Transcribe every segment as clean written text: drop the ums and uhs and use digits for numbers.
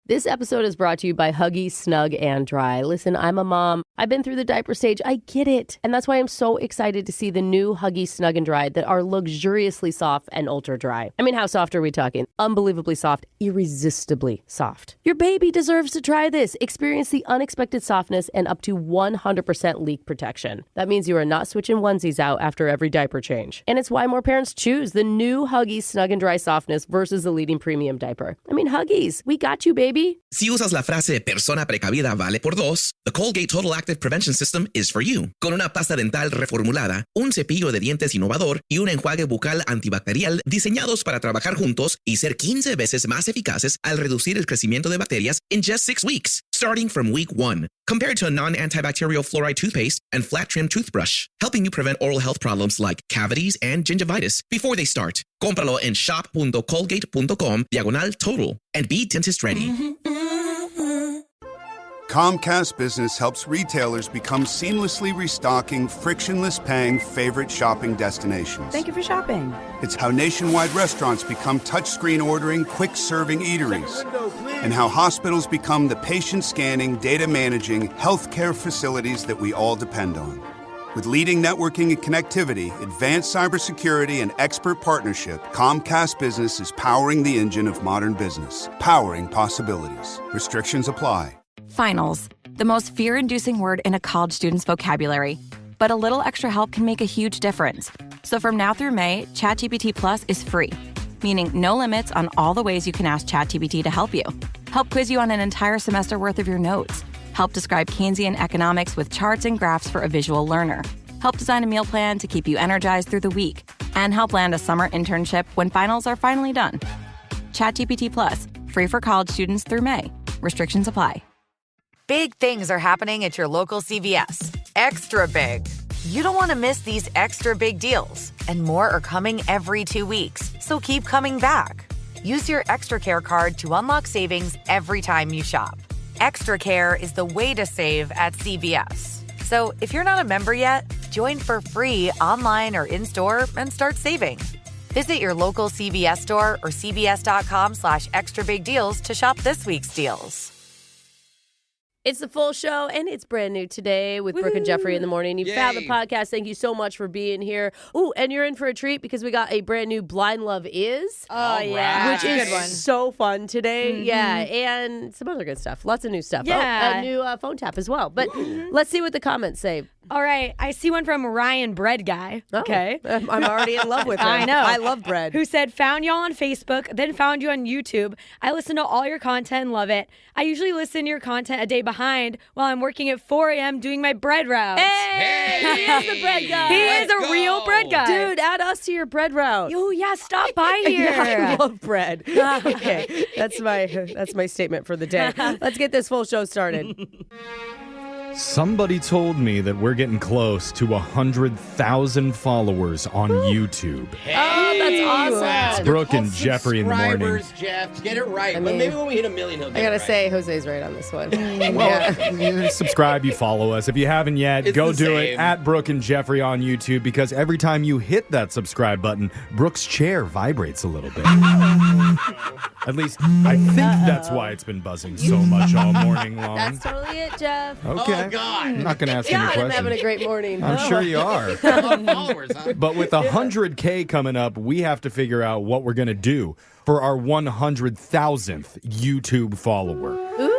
This episode is brought to you by Huggies Snug and Dry. Listen, I'm a mom. I've been through the diaper stage. I get it. And that's why I'm so excited to see the new Huggies Snug and Dry that are luxuriously soft and ultra dry. I mean, how soft are we talking? Unbelievably soft, irresistibly soft. Your baby deserves to try this. Experience the unexpected softness and up to 100% leak protection. That means you are not switching onesies out after every diaper change. And it's why more parents choose the new Huggies Snug and Dry softness versus the leading premium diaper. I mean, Huggies, we got you, baby. Si usas la frase persona precavida vale por dos, the Colgate Total Active Prevention System is for you. Con una pasta dental reformulada, un cepillo de dientes innovador y un enjuague bucal antibacterial diseñados para trabajar juntos y ser 15 veces más eficaces al reducir el crecimiento de bacterias in just 6 weeks, starting from week 1. Compared to a non-antibacterial fluoride toothpaste and flat trim toothbrush, helping you prevent oral health problems like cavities and gingivitis before they start. Cómpralo en shop.colgate.com/total and be dentist ready. Comcast Business helps retailers become seamlessly restocking, frictionless paying favorite shopping destinations. Thank you for shopping. It's how nationwide restaurants become touchscreen ordering, quick serving eateries. And how hospitals become the patient scanning, data managing healthcare facilities that we all depend on. With leading networking and connectivity, advanced cybersecurity, and expert partnership, Comcast Business is powering the engine of modern business, powering possibilities. Restrictions apply. Finals, the most fear-inducing word in a college student's vocabulary. But a little extra help can make a huge difference. So from now through May, ChatGPT Plus is free, meaning no limits on all the ways you can ask ChatGPT to help you. Help quiz you on an entire semester worth of your notes. Help describe Keynesian economics with charts and graphs for a visual learner. Help design a meal plan to keep you energized through the week. And help land a summer internship when finals are finally done. ChatGPT Plus, free for college students through May. Restrictions apply. Big things are happening at your local CVS. Extra big. You don't want to miss these extra big deals. And more are coming every 2 weeks. So keep coming back. Use your Extra Care card to unlock savings every time you shop. Extra Care is the way to save at CVS. So if you're not a member yet, join for free online or in-store and start saving. Visit your local CVS store or cvs.com/extra big deals to shop this week's deals. It's the full show, and it's brand new today with Brooke and Jeffrey in the morning. You found the podcast. Thank you so much for being here. Ooh, and you're in for a treat because we got a brand new Blind Love Is. Oh, yeah. Which is so fun today. Mm-hmm. Yeah, and some other good stuff. Lots of new stuff. Yeah. Oh, a new phone tap as well. But let's see what the comments say. All right, I see one from Ryan Bread Guy. Okay. I'm already in love with him. I know. I love bread. Who said, found y'all on Facebook, then found you on YouTube. I listen to all your content and love it. I usually listen to your content a day behind while I'm working at 4 a.m. doing my bread routes. Hey! He is the bread guy. He is a real bread guy. Dude, add us to your bread route. Oh, yeah, stop by here. I love bread. Okay, that's my statement for the day. Let's get this full show started. Somebody told me that we're getting close to 100,000 followers on YouTube. Hey, oh, that's awesome. It's Brooke and Jeffrey in the morning. Jeff, get it right. I But mean, maybe when we hit 1 million, he'll get I gotta it right. say, Jose's right on this one. You subscribe, you follow us. If you haven't yet, It's go the do same. it at Brooke and Jeffrey on YouTube because every time you hit that subscribe button, Brooke's chair vibrates a little bit. At least, I think that's why it's been buzzing so much all morning long. That's totally it, Jeff. Okay. Oh, God. I'm not going to ask any God, I'm questions. having a great morning. I'm sure you are. A lot of followers, huh? But with 100K coming up, we have to figure out what we're going to do for our 100,000th YouTube follower. Ooh.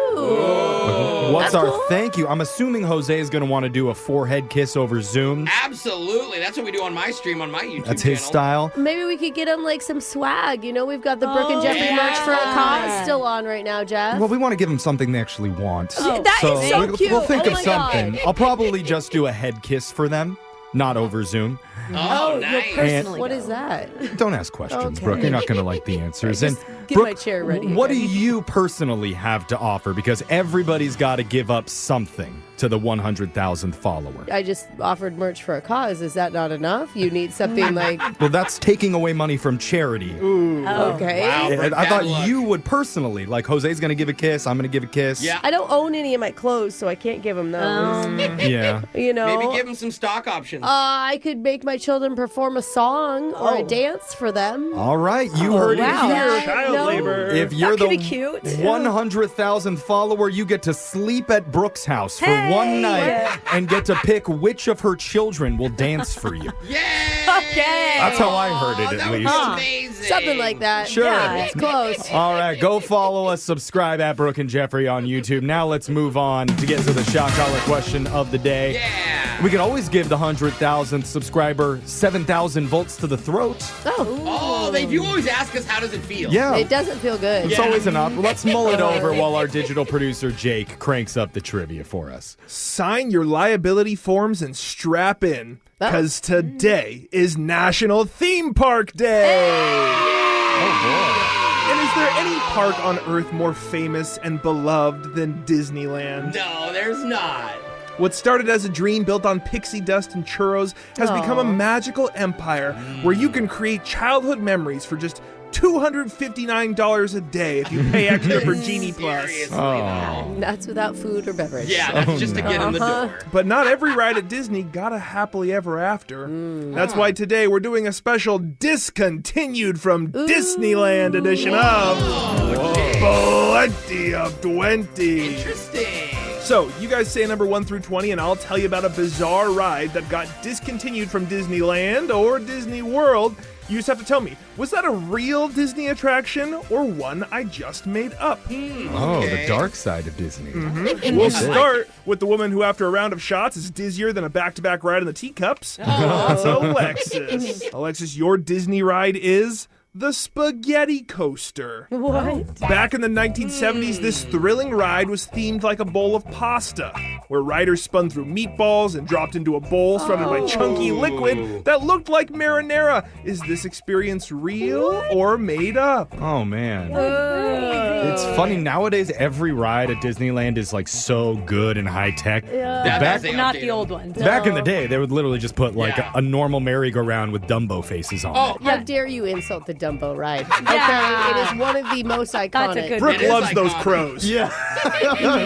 What's That's our cool. thank you? I'm assuming Jose is going to want to do a forehead kiss over Zoom. Absolutely. That's what we do on my stream on my YouTube That's channel. his style. Maybe we could get him like some swag. You know, we've got the Brooke and Jeffrey merch for a cause still on right now, Jeff. Well, we want to give them something they actually want. Oh, that is so cute. We'll think Oh of my something. God. I'll probably just do a head kiss for them, not over Zoom. Oh, nice. you'll personally What is that? Don't ask questions, Okay. Brooke. You're not going to like the answers. Just get Brooke, my chair ready what do again. you personally have to offer? Because everybody's got to give up something to the 100,000th follower. I just offered merch for a cause. Is that not enough? You need something like... Well, that's taking away money from charity. Okay. Wow. I Bad thought luck. you would personally. Like, Jose's going to give a kiss. I'm going to give a kiss. Yeah. I don't own any of my clothes, so I can't give him those. Yeah. You know? Maybe give him some stock options. I could make my children perform a song or a dance for them. All right, you heard it here. Child labor. If you're That the could be cute. 100,000th follower, you get to sleep at Brooke's house for one night and get to pick which of her children will dance for you. Yay! Okay. That's how I heard it, that at would be least. amazing. Something like that. Sure. Yeah, it's close. All right, go follow us, subscribe at Brooke and Jeffrey on YouTube. Now let's move on to get to the shot collar question of the day. Yeah. We could always give the 100,000th subscriber 7,000 volts to the throat. Oh, they do always ask us, how does it feel? Yeah. It doesn't feel good. It's always an option. Let's mull it over while our digital producer Jake cranks up the trivia for us. Sign your liability forms and strap in, because today is National Theme Park Day. Oh, boy. And is there any park on Earth more famous and beloved than Disneyland? No, there's not. What started as a dream built on pixie dust and churros has become a magical empire where you can create childhood memories for just $259 a day if you pay extra for Genie Plus. Seriously, though. That's without food or beverage. Yeah, that's just to get in the door. But not every ride at Disney got a happily ever after. That's why today we're doing a special discontinued from Disneyland edition of Plenty of 20. Interesting. So, you guys say number 1 through 20, and I'll tell you about a bizarre ride that got discontinued from Disneyland or Disney World. You just have to tell me, was that a real Disney attraction or one I just made up? Oh, the dark side of Disney. We'll start with the woman who, after a round of shots, is dizzier than a back-to-back ride in the teacups. That's Alexis. Alexis, your Disney ride is the Spaghetti Coaster. What? Back in the 1970s, this thrilling ride was themed like a bowl of pasta, where riders spun through meatballs and dropped into a bowl surrounded by chunky liquid that looked like marinara. Is this experience real or made up? Oh, man. It's funny. Nowadays, every ride at Disneyland is like so good and high tech. That's Not the old ones. Back in the day, they would literally just put like a normal merry-go-round with Dumbo faces on it. How dare you insult the Dumbo ride? Yeah. Okay, it is one of the most iconic. That's a good Brooke It is loves those iconic. crows. Yeah.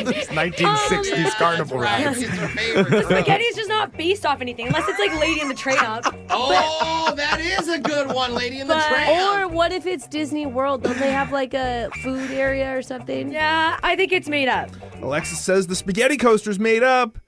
It's 1960s carnival ride. It's her favorite. Spaghetti's just not based off anything, unless it's like Lady in the Tramp. Oh, that is a good one, Lady in the But- Tramp. Or what if it's Disney World? Don't they have like a food area or something? Yeah, I think it's made up. Alexis says the Spaghetti Coaster's made up.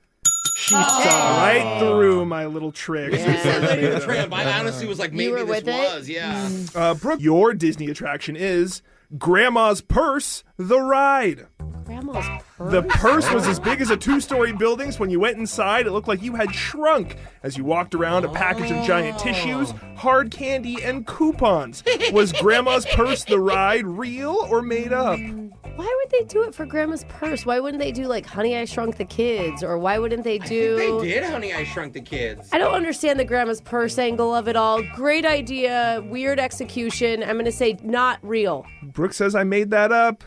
She saw right through my little trick. Lady in the Tramp. I honestly was like, maybe were this with it? was. Yeah. Brooke, your Disney attraction is Grandma's Purse, the ride. Grandma's purse. The purse was as big as a 2-story building, so when you went inside, it looked like you had shrunk as you walked around a package of giant tissues, hard candy, and coupons. Was Grandma's Purse, the ride, real or made up? Why would they do it for Grandma's purse? Why wouldn't they do like Honey, I Shrunk the Kids? Or why wouldn't they do... They did Honey, I Shrunk the Kids. I don't understand the Grandma's purse angle of it all. Great idea, weird execution. I'm going to say not real. Brooke says I made that up.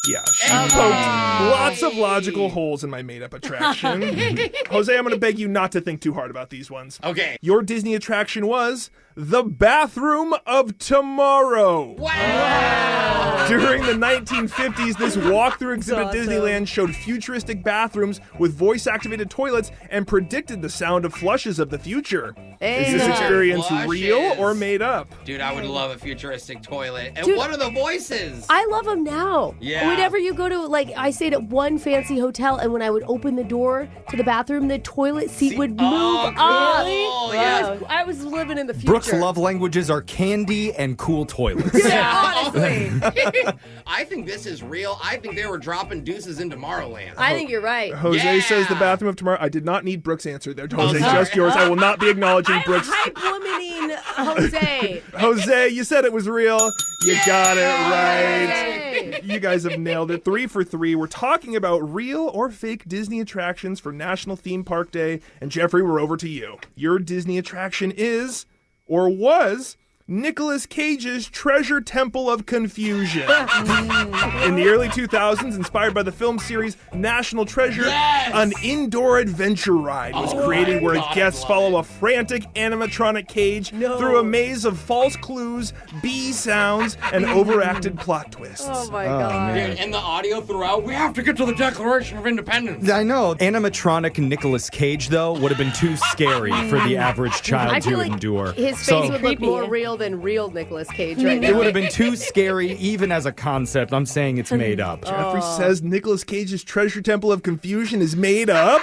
Yeah, she poked lots of logical holes in my made-up attraction. Jose, I'm going to beg you not to think too hard about these ones. Okay. Your Disney attraction was the Bathroom of Tomorrow. Wow. During the 1950s, this walkthrough exhibit at Disneyland showed futuristic bathrooms with voice-activated toilets and predicted the sound of flushes of the future. Is this experience real or made up? Dude, I would love a futuristic toilet. And Dude, what are the voices? I love them now. Yeah. Whenever you go to, like, I stayed at one fancy hotel, and when I would open the door to the bathroom, the toilet seat would move up. cool. Yeah. I was living in the future. Brooke's love languages are candy and cool toilets. Yeah, honestly. I think this is real. I think they were dropping deuces into Tomorrowland. I think you're right. Jose says the Yeah. Bathroom of Tomorrow. I did not need Brooke's answer there. Jose, sorry. just yours. I will not be acknowledging I'm Brooke's. hype-womaning Jose. Jose, you said it was real. You got it right. Yay. You guys have nailed it. 3 for 3. We're talking about real or fake Disney attractions for National Theme Park Day. And Jeffrey, we're over to you. Your Disney attraction is, or was, Nicolas Cage's Treasure Temple of Confusion. In the early 2000s, inspired by the film series National Treasure, an indoor adventure ride was created where guests follow a frantic animatronic Cage through a maze of false clues, bee sounds, and overacted plot twists. Oh my God. Dude, and the audio throughout, we have to get to the Declaration of Independence. I know. Animatronic Nicolas Cage, though, would have been too scary for the average child to endure. His face would look more real than real Nicolas Cage right now. It would have been too scary, even as a concept. I'm saying it's made up. Jeffrey says Nicolas Cage's Treasure Temple of Confusion is made up.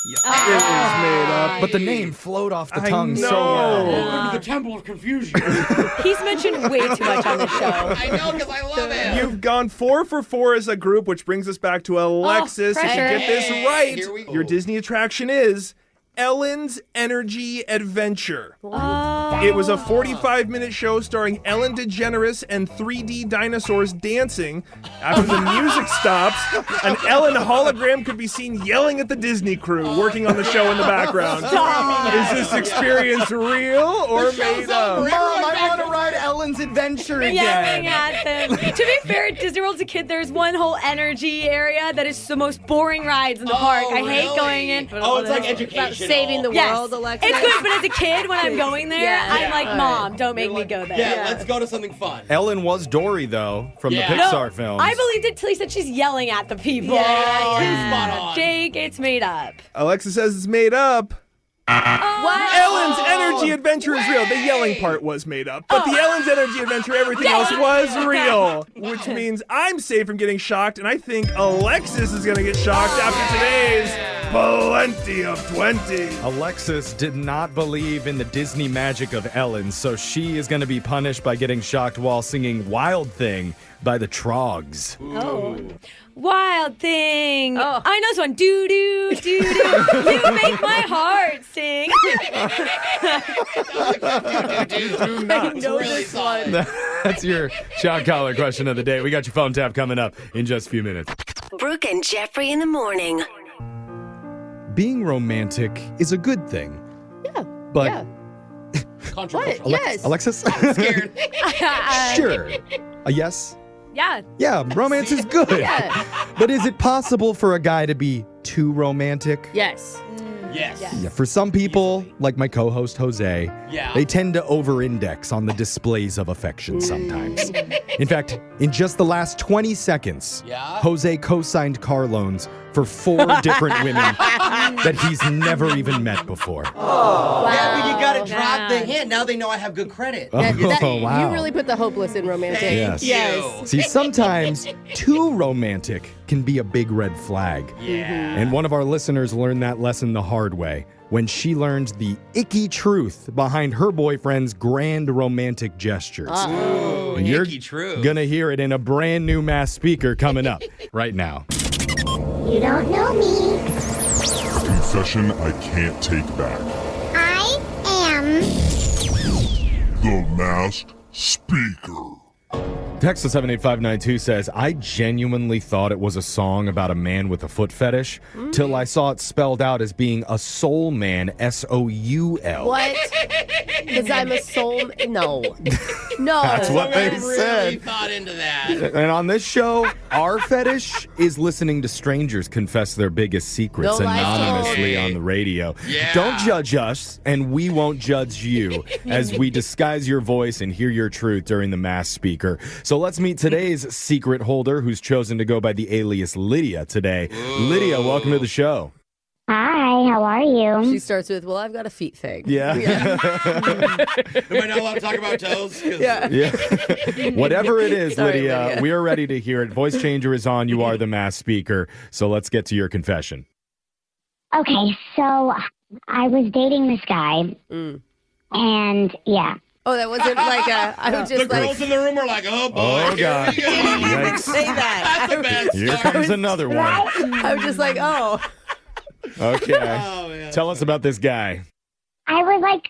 Yeah, it is made up. But the name flowed off the tongue know. so well. Welcome to the Temple of Confusion. He's mentioned way too much on the show. I know, because I love it. You've gone 4 for 4 as a group, which brings us back to Alexis. If you pressure. get this right, Here we go. your Disney attraction is Ellen's Energy Adventure. It was a 45-minute show starring Ellen DeGeneres and 3D dinosaurs dancing. After the music stops, an Ellen hologram could be seen yelling at the Disney crew working on the show in the background. Is this experience real or made up? Mom, I want to ride Ellen's Adventure Yelling again. at them. To be fair, at Disney World as a kid, there's one whole energy area that is the most boring rides in the park. I hate really? going in. Oh, it's like educational. Saving the Yes. world, Alexis. It's good, but as a kid, when I'm going there, Yeah. I'm like, Mom, don't make me go there. Yeah, let's go to something fun. Ellen was Dory, though, from the Yeah. Pixar films. I believed it till he said she's yelling at the people. Yeah. Spot on. Jake, it's made up. Alexa says it's made up. What? Ellen's Energy Adventure is real. The yelling part was made up. But the Ellen's Energy Adventure, everything else was real. Which means I'm safe from getting shocked, and I think Alexis is going to get shocked after today's Plenty of 20. Alexis did not believe in the Disney magic of Ellen, so she is going to be punished by getting shocked while singing Wild Thing by the Trogs. Oh. Wild Thing. Oh. I know this one. Do do do do. You make my heart sing. Do not. know really this solid. one. That's your shock collar question of the day. We got your phone tap coming up in just a few minutes. Brooke and Jeffrey in the morning. Being romantic is a good thing. Yeah. But Yeah. Controversial. What? Yes. Alexis? Scared. Sure. A yes? Yeah. Yeah, romance is good. Yeah. But is it possible for a guy to be too romantic? Yes. Yes. Yeah, for some people, like my co-host Jose, Yeah. they tend to over-index on the displays of affection sometimes. In fact, in just the last 20 seconds, Yeah? Jose co-signed car loans for 4 different women that he's never even met before. Yeah, but you gotta drop the man. hint. Now they know I have good credit. Oh, wow. You really put the hopeless in romantic. Yes. Yes. See, sometimes too romantic can be a big red flag. Yeah. And one of our listeners learned that lesson the hard way when she learned the icky truth behind her boyfriend's grand romantic gestures. Ooh, And you're icky truth. gonna hear it in a brand new mass speaker coming up right now. You don't know me. A confession I can't take back. I am. The Masked Speaker. Text to 78592 says, I genuinely thought it was a song about a man with a foot fetish till I saw it spelled out as being a soul man, S-O-U-L. What? Because I'm a soul. No. No. That's what they Someone really said. thought into that. And on this show, our fetish is listening to strangers confess their biggest secrets No lies anonymously told. on the radio. Yeah. Don't judge us, and we won't judge you as we disguise your voice and hear your truth during the mass speaker. So let's meet today's secret holder who's chosen to go by the alias Lydia today. Lydia, welcome to the show. Hi, how are you? She starts with, well, I've got a feet thing. Yeah. Am I not allowed to talk about toes? 'Cause- Yeah. Whatever it is, Sorry, Lydia, Lydia. we are ready to hear it. Voice changer is on. You are the mass speaker. So let's get to your confession. Okay, so I was dating this guy, and yeah. Oh, that wasn't like a. I was The just like. girls in the room are like, oh boy. Oh, God. Here we go. Yikes. Say that. That's a bad Here start. comes another one. I was just like, oh. Okay. Oh, man. Tell us about this guy. I was like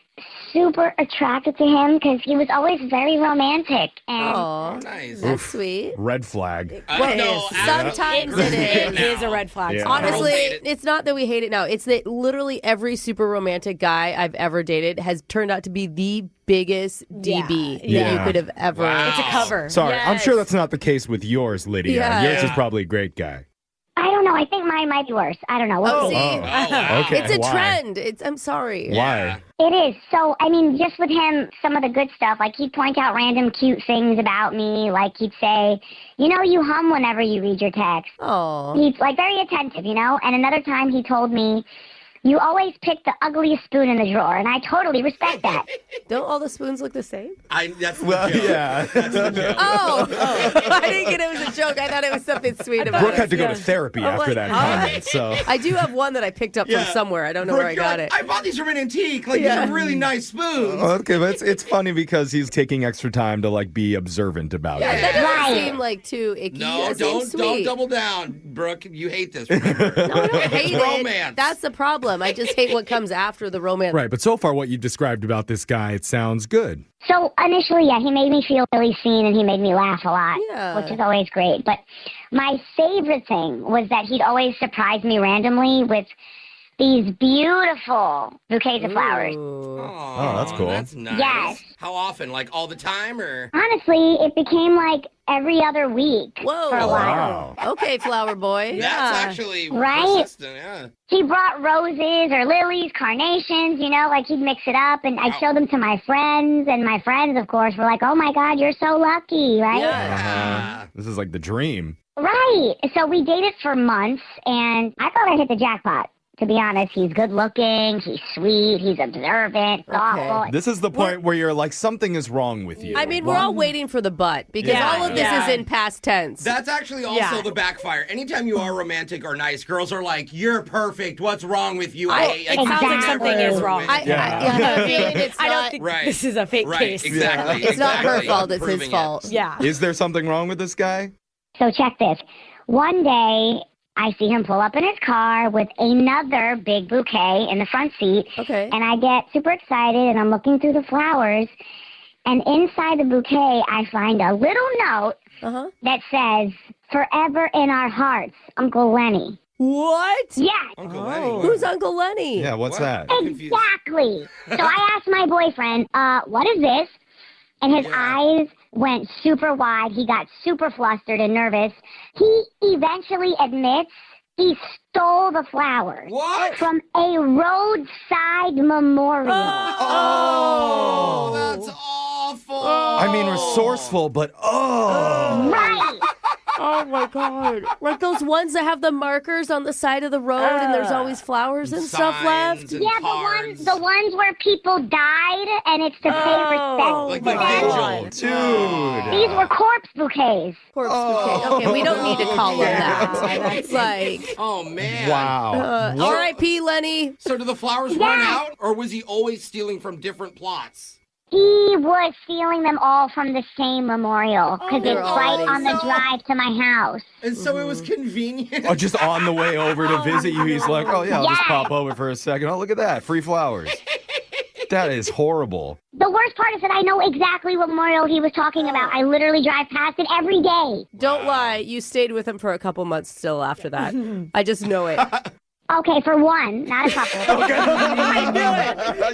super attracted to him because he was always very romantic. And Oh, nice. that's sweet. Red flag. No, Sometimes it It is. is a red flag. Yeah. Honestly, Girls hate it. it's not that we hate it now. It's that literally every super romantic guy I've ever dated has turned out to be the biggest DB that Yeah. you could have ever. Wow. It's a cover. Sorry, I'm Yes. sure that's not the case with yours, Lydia. Yeah. Yours is probably a great guy. I don't know. I think mine might be worse. I don't know. We'll see. See, wow. Okay. it's a why? trend. I'm sorry. Why? It is. So, I mean, just with him, some of the good stuff, like he'd point out random cute things about me. Like he'd say, you know, you hum whenever you read your text. Oh, He's like very attentive, you know? And another time he told me, you always pick the ugliest spoon in the drawer. And I totally respect that. don't all the spoons look the same? That's the Well, joke. yeah. That's the joke. Oh, I didn't get it was a joke. I thought it was something sweet about Brooke it. had to go to therapy after like, that all right. comment, so. I do have one that I picked up Yeah. from somewhere. I don't know Brooke, where I you're got like, it. I bought these from an antique. Like, Yeah. these are really nice spoons. Okay, but it's funny because he's taking extra time to like be observant about Yeah, it. that doesn't Right. seem like too icky. No, That seems don't sweet. double down, Brooke. You hate this. Remember? No, I don't hate it. romance. That's the problem. I just hate what comes after the romance. Right, but so far what you described about this guy, it sounds good. So initially, yeah, he made me feel really seen and he made me laugh a lot, Yeah. which is always great. But my favorite thing was that he'd always surprise me randomly with these beautiful bouquets of flowers. Oh, that's cool. That's nice. Yes. How often? Like all the time, or? Honestly, it became like every other week Whoa. for a while. Wow. Okay, flower boy. That's actually Right? persistent. Yeah. He brought roses or lilies, carnations, you know, like he'd mix it up, and I'd show them to my friends, and my friends, of course, were like, oh my God, you're so lucky, right? Ah. This is like the dream. Right. So we dated for months, and I thought I hit the jackpot. To be honest, he's good looking, he's sweet, he's observant, thoughtful. This is the point where you're like, something is wrong with you. I mean, we're all waiting for the butt because Yeah. all of this Yeah. is in past tense. That's actually also Yeah. the backfire. Anytime you are romantic or nice, girls are like, "You're perfect. What's wrong with you?" It sounds like Exactly. something is wrong. I mean, it's I don't not, think Right. this is a fake Right, case. exactly. it's not her exactly. fault. It's Proving his it. fault. Yeah. Is there something wrong with this guy? So check this. One day, I see him pull up in his car with another big bouquet in the front seat. Okay. And I get super excited, and I'm looking through the flowers. And inside the bouquet, I find a little note Uh-huh. that says, forever in our hearts, Uncle Lenny. What? Yes, Uncle Lenny. Who's Uncle Lenny? Yeah, what's that? confused. exactly. So I asked my boyfriend, what is this? And his eyes went super wide. He got super flustered and nervous. He eventually admits he stole the flowers What? from a roadside memorial. Oh, that's awful. I mean, resourceful, but oh. Right. Oh my God. Like those ones that have the markers on the side of the road and there's always flowers and stuff left. Signs and Yeah, cards. the ones where people died, and it's to pay respect Like to the them. vigil. Dude. These were corpse bouquets. Corpse bouquet. Okay, we don't need to call them that. That's like, Oh man. Wow. R.I.P. Lenny. So do the flowers run out, or was he always stealing from different plots? He was stealing them all from the same memorial because they're it's all right nice. on the drive to my house. And so it was convenient. Oh, just on the way over to visit you, he's like, oh, yeah, I'll just Yes. pop over for a second. Oh, look at that. Free flowers. That is horrible. The worst part is that I know exactly what memorial he was talking about. I literally drive past it every day. Don't lie. You stayed with him for a couple months still after that. I just know it. Okay, for one, not a couple.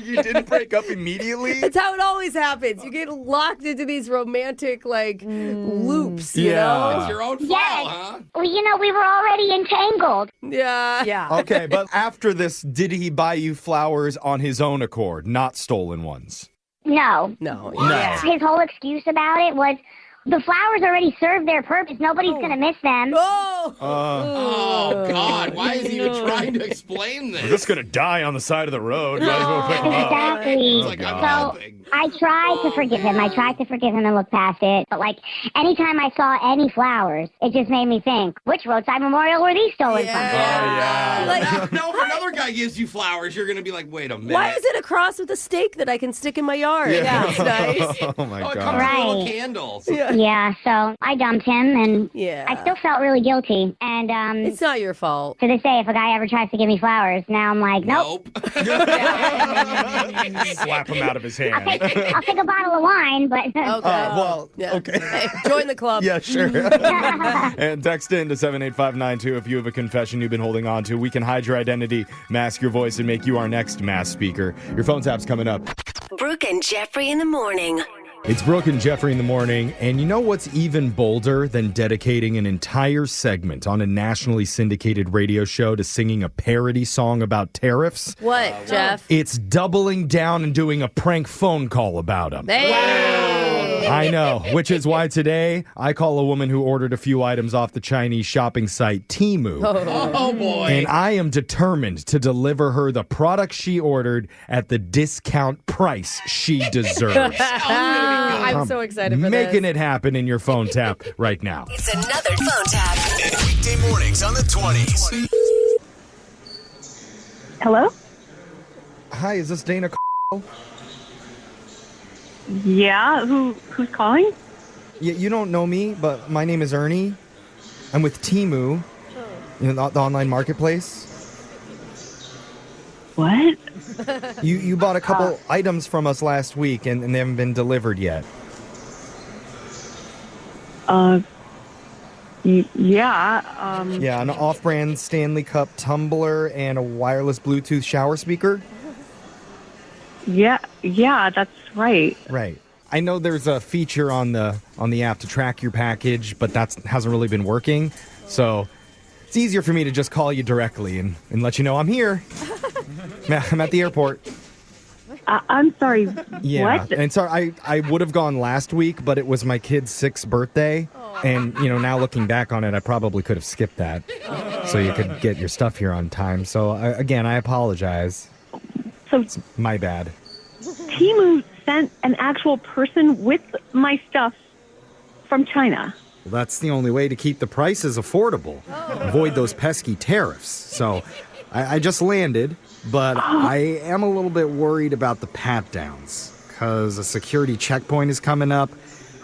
You didn't break up immediately? It's how it always happens. You get locked into these romantic, like, loops, you Yeah. know? It's your own fault, Yes. huh? Well, you know, we were already entangled. Yeah. Yeah. Okay, but after this, did he buy you flowers on his own accord, not stolen ones? No. No. His whole excuse about it was the flowers already served their purpose. Nobody's going to miss them. Oh! Oh God! Why is he even trying to explain this? We're just going to die on the side of the road. Might as well pick them up. Exactly. It's like I'm God. helping. I tried to forgive him. And look past it. But, like, anytime I saw any flowers, it just made me think, which roadside memorial were these stolen from? No, if another guy gives you flowers, you're going to be like, wait a minute. Why is it a cross with a stake that I can stick in my yard? Yeah. That's nice. Oh, my it God. comes with little candles. Yeah, so I dumped him, and I still felt really guilty. And it's not your fault. To this day, if a guy ever tries to give me flowers, now I'm like, nope. Slap him out of his hand. I'll take a bottle of wine, but... Okay. Hey, join the club. Yeah, sure. And text in to 78592 if you have a confession you've been holding on to. We can hide your identity, mask your voice, and make you our next mass speaker. Your phone tap's coming up. Brooke and Jeffrey in the morning. It's Brooke and Jeffrey in the morning, and you know what's even bolder than dedicating an entire segment on a nationally syndicated radio show to singing a parody song about tariffs? What, Jeff? It's doubling down and doing a prank phone call about them. I know, which is why today I call a woman who ordered a few items off the Chinese shopping site Temu. Oh, boy. And I am determined to deliver her the product she ordered at the discount price she deserves. I'm so excited for Making this. it happen in your phone tap right now. It's another phone tap. Weekday mornings on the 20s. Hello? Hi, is this Dana? Yeah, who's calling? Yeah, you don't know me, but my name is Ernie. I'm with Temu, the online marketplace. What? You bought a couple items from us last week, and they haven't been delivered yet. Yeah. Yeah, an off-brand Stanley Cup tumbler and a wireless Bluetooth shower speaker. Yeah, that's right. Right. I know there's a feature on the app to track your package, but that hasn't really been working. So it's easier for me to just call you directly and let you know I'm here. I'm at the airport. I'm sorry. Yeah. What? And sorry, I would have gone last week, but it was my kid's 6th birthday. And, now looking back on it, I probably could have skipped that so you could get your stuff here on time. So, again, I apologize. So it's my bad. Temu sent an actual person with my stuff from China. Well, that's the only way to keep the prices affordable. Avoid those pesky tariffs. So I just landed, but I am a little bit worried about the pat-downs because a security checkpoint is coming up,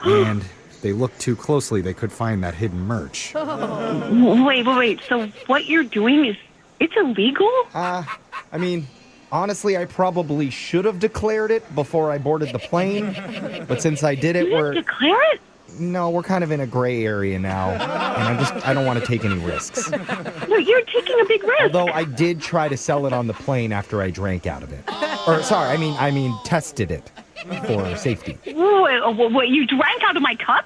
and if they look too closely, they could find that hidden merch. Wait. So what you're doing it's illegal? I mean, honestly, I probably should have declared it before I boarded the plane, but since I did it, You didn't declare it? No, we're kind of in a gray area now, and I don't want to take any risks. No, you're taking a big risk. Although I did try to sell it on the plane after I drank out of it. Or sorry, I mean tested it for safety. What, you drank out of my cup?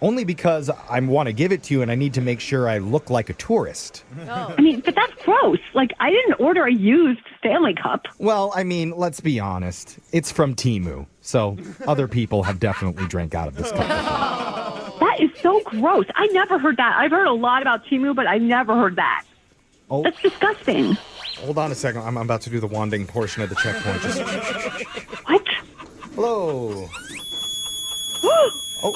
Only because I want to give it to you and I need to make sure I look like a tourist. I mean, but that's gross. Like, I didn't order a used Stanley Cup. Well, I mean, let's be honest. It's from Temu, so other people have definitely drank out of this cup before. That is so gross. I never heard that. I've heard a lot about Temu, but I never heard that. Oh. That's disgusting. Hold on a second. I'm about to do the wanding portion of the checkpoint. What? Hello. Oh.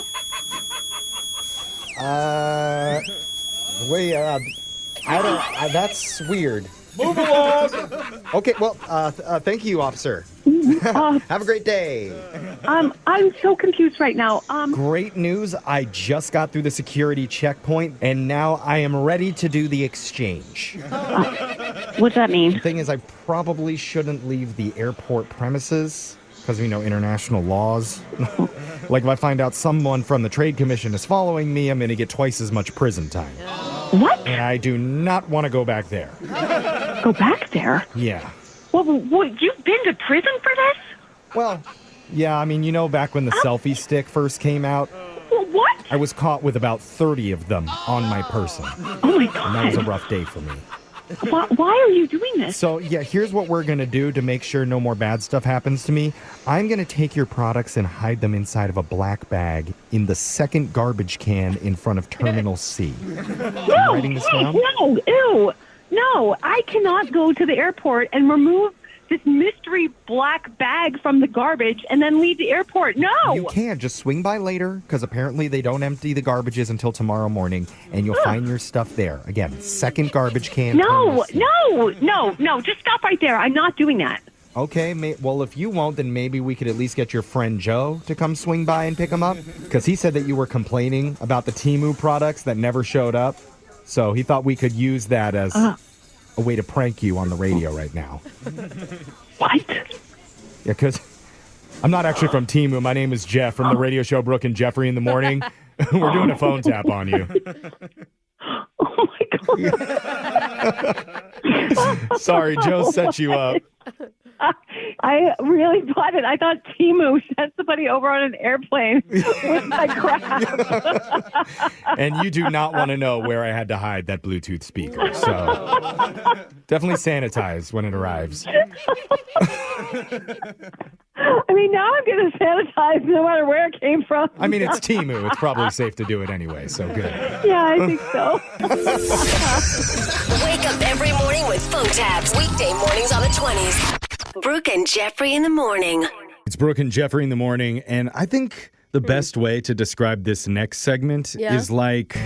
Wait, I don't, that's weird. Move along! Okay, well, thank you, officer. Have a great day. I'm so confused right now. Great news. I just got through the security checkpoint, and now I am ready to do the exchange. What's that mean? The thing is, I probably shouldn't leave the airport premises because, international laws. Like, if I find out someone from the Trade Commission is following me, I'm going to get twice as much prison time. What? And I do not want to go back there. Go back there? Yeah. Well, you've been to prison for this? Well, yeah, back when the selfie stick first came out. What? I was caught with about 30 of them on my person. Oh, my God. And that was a rough day for me. Why are you doing this? So, yeah, here's what we're going to do to make sure no more bad stuff happens to me. I'm going to take your products and hide them inside of a black bag in the second garbage can in front of Terminal C. No, I cannot go to the airport and remove this mystery black bag from the garbage and then leave the airport. No! You can't. Just swing by later, because apparently they don't empty the garbages until tomorrow morning, and you'll find your stuff there. Again, second garbage can. No. Just stop right there. I'm not doing that. Okay, well, if you won't, then maybe we could at least get your friend Joe to come swing by and pick them up. Because he said that you were complaining about the Temu products that never showed up. So he thought we could use that as a way to prank you on the radio right now. What? Yeah, because I'm not actually from Temu. My name is Jeff from the radio show Brooke and Jeffrey in the Morning. We're doing a phone tap on you. Oh, my God. Sorry, Joe set you up. I really thought it. I thought Temu sent somebody over on an airplane with my crap. And you do not want to know where I had to hide that Bluetooth speaker. So definitely sanitize when it arrives. I mean, now I'm going to sanitize no matter where it came from. I mean, it's Temu. It's probably safe to do it anyway, so good. Yeah, I think so. Wake up every morning with phone taps. Weekday mornings on the 20s. Brooke and Jeffrey in the morning. It's Brooke and Jeffrey in the morning, and I think the best way to describe this next segment is like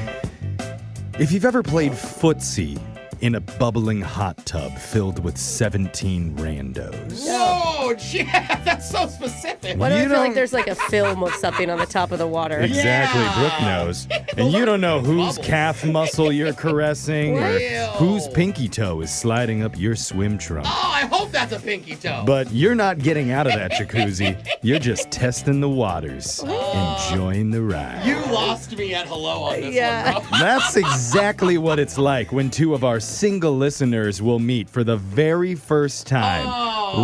if you've ever played footsie in a bubbling hot tub filled with 17 randos. Whoa, Jeff, that's so specific. Why do I feel like there's like a film of something on the top of the water? Exactly, Brooke knows. And you don't know whose calf muscle you're caressing or whose pinky toe is sliding up your swim trunk. Oh, I hope that's a pinky toe. But you're not getting out of that jacuzzi. You're just testing the waters, enjoying the ride. You lost me at hello on this one, bro. That's exactly what it's like when two of our single listeners will meet for the very first time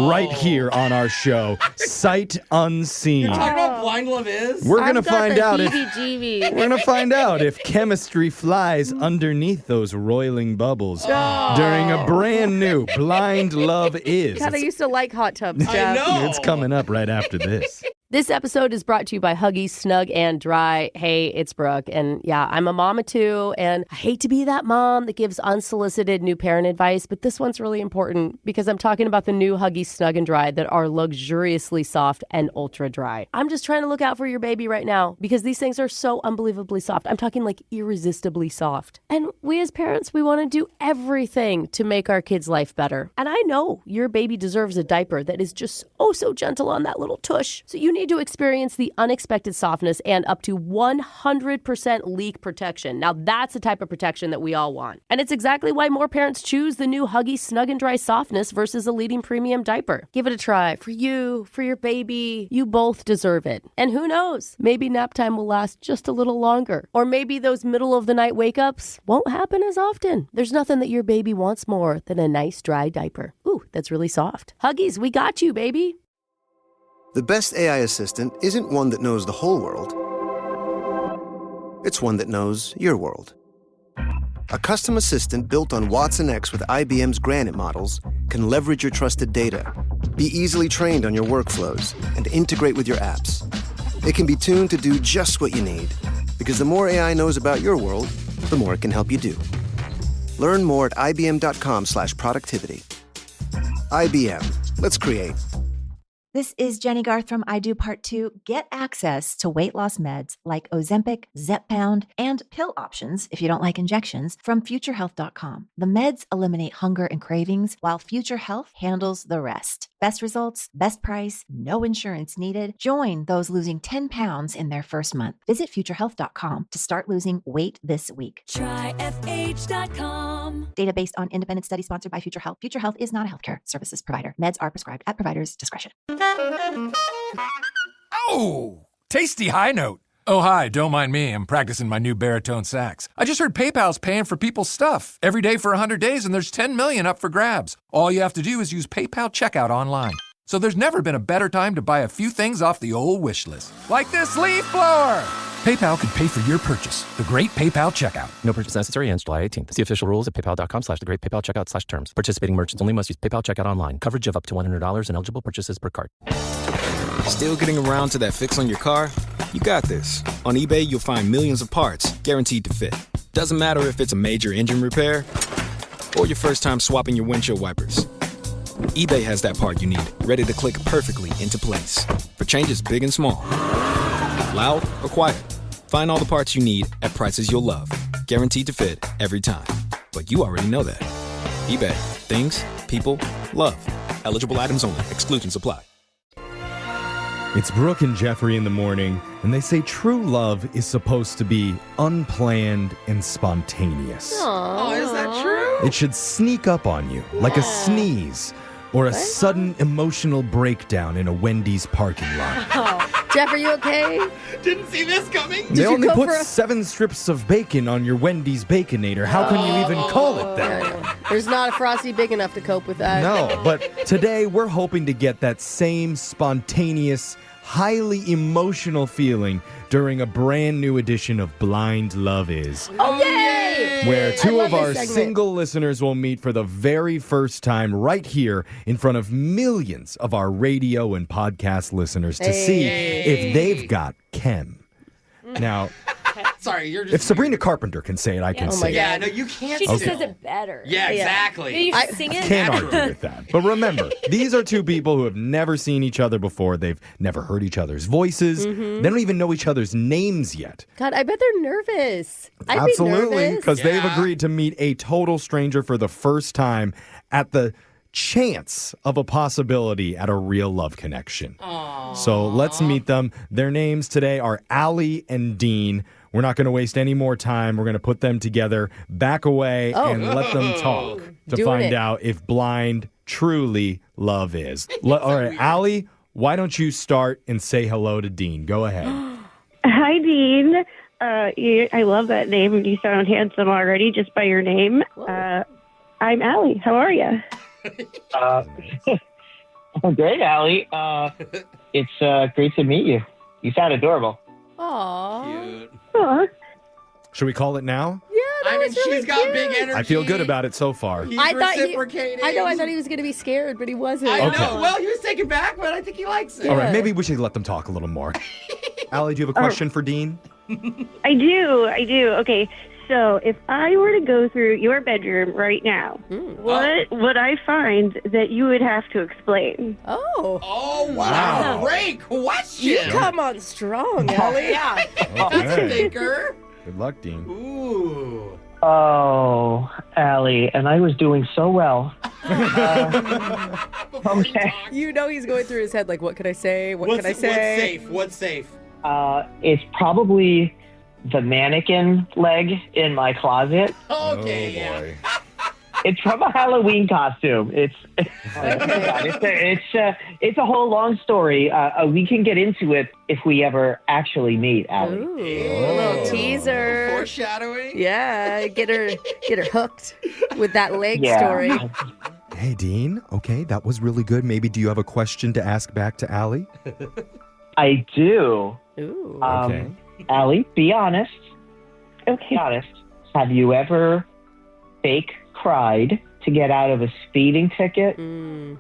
right here on our show, Sight Unseen. You're talking about Blind Love Is? We're going to find out if chemistry flies underneath those roiling bubbles during a brand new Blind Love Is. God, I used to like hot tubs, Jeff. I know. It's coming up right after this. This episode is brought to you by Huggies Snug and Dry. Hey, it's Brooke. And yeah, I'm a mama too. And I hate to be that mom that gives unsolicited new parent advice, but this one's really important because I'm talking about the new Huggies Snug and Dry that are luxuriously soft and ultra dry. I'm just trying to look out for your baby right now because these things are so unbelievably soft. I'm talking like irresistibly soft. And we as parents, we want to do everything to make our kids' life better. And I know your baby deserves a diaper that is just oh so gentle on that little tush. So you need to experience the unexpected softness and up to 100% leak protection. Now that's the type of protection that we all want. And it's exactly why more parents choose the new Huggies Snug and Dry softness versus a leading premium diaper. Give it a try for you, for your baby. You both deserve it. And who knows, maybe nap time will last just a little longer. Or maybe those middle of the night wake ups won't happen as often. There's nothing that your baby wants more than a nice dry diaper. Ooh, that's really soft. Huggies, we got you, baby. The best AI assistant isn't one that knows the whole world. It's one that knows your world. A custom assistant built on Watson X with IBM's Granite models can leverage your trusted data, be easily trained on your workflows, and integrate with your apps. It can be tuned to do just what you need, because the more AI knows about your world, the more it can help you do. Learn more at ibm.com/productivity. IBM. Let's create. This is Jenny Garth from I Do Part 2. Get access to weight loss meds like Ozempic, Zepbound, and pill options if you don't like injections from FutureHealth.com. The meds eliminate hunger and cravings while Future Health handles the rest. Best results, best price, no insurance needed. Join those losing 10 pounds in their first month. Visit FutureHealth.com to start losing weight this week. Try FH.com. Data based on independent study sponsored by Future Health. Future Health is not a healthcare services provider. Meds are prescribed at provider's discretion. Oh, tasty high note. Oh, hi, don't mind me. I'm practicing my new baritone sax. I just heard PayPal's paying for people's stuff every day for 100 days, and there's 10 million up for grabs. All you have to do is use PayPal checkout online. So there's never been a better time to buy a few things off the old wish list, like this leaf blower. PayPal could pay for your purchase. The Great PayPal Checkout. No purchase necessary ends July 18th. See official rules at paypal.com/thegreatpaypalcheckout/terms. Participating merchants only must use PayPal checkout online. Coverage of up to $100 and eligible purchases per card. Still getting around to that fix on your car? You got this. On eBay, you'll find millions of parts guaranteed to fit. Doesn't matter if it's a major engine repair or your first time swapping your windshield wipers. eBay has that part you need, ready to click perfectly into place. For changes big and small. Loud or quiet. Find all the parts you need at prices you'll love. Guaranteed to fit every time. But you already know that. eBay. Things, people, love. Eligible items only. Exclusions apply. It's Brooke and Jeffrey in the morning, and they say true love is supposed to be unplanned and spontaneous. Oh, is that true? It should sneak up on you like a sneeze or a sudden emotional breakdown in a Wendy's parking lot. Oh. Jeff, are you okay? Didn't see this coming. They only put 7 strips of bacon on your Wendy's Baconator. How can you even call it that? There's not a Frosty big enough to cope with that. No, but today we're hoping to get that same spontaneous, highly emotional feeling during a brand new edition of Blind Love Is. Oh, yay! Where 2 of our segment. single listeners will meet for the very first time right here in front of millions of our radio and podcast listeners to see if they've got chem. Now, sorry, you're just. if Sabrina Carpenter can say it, I can say it. Yeah, no, you can't. She just says it better. Yeah, exactly. Maybe you should sing it. Can't argue with that. But remember, these are 2 people who have never seen each other before. They've never heard each other's voices. They don't even know each other's names yet. God, I bet they're nervous. Absolutely, because they've Yeah. agreed to meet a total stranger for the first time at the chance of a possibility at a real love connection. So let's meet them. Their names today are Allie and Dean. We're not going to waste any more time. We're going to put them together, back away, and let them talk to Doing find it. out if blind truly love is. All right, Allie, why don't you start and say hello to Dean? Go ahead. Hi, Dean. I love that name, and you sound handsome already just by your name. I'm Allie. How are you? I'm great, Allie. It's great to meet you. You sound adorable. Aww. Aw. Should we call it now? Yeah, that I mean, was really she's got cute. big energy. I feel good about it so far. He's I thought reciprocating. I thought he was going to be scared, but he wasn't. I Okay. know. Well, he was taken back, but I think he likes it. All right, maybe we should let them talk a little more. Allie, do you have a question for Dean? I do. Okay. So if I were to go through your bedroom right now, what would I find that you would have to explain? Oh. Oh, wow. Great question. You come on strong, Ellie. Yeah. That's a thinker. Good luck, Dean. Ooh. Oh, Allie, and I was doing so well. Okay. You know he's going through his head like, what can I say? What can I say? What's safe? It's probably the mannequin leg in my closet. Okay, yeah. boy. It's from a Halloween costume. It's a whole long story. We can get into it if we ever actually meet, Allie. Ooh, a little teaser. Foreshadowing. Yeah, get her hooked with that leg Yeah. story. Hey, Dean. Okay, that was really good. Maybe do you have a question to ask back to Allie? I do. Ooh. Okay. Allie, be honest. Okay. Be honest. Have you ever fake cried to get out of a speeding ticket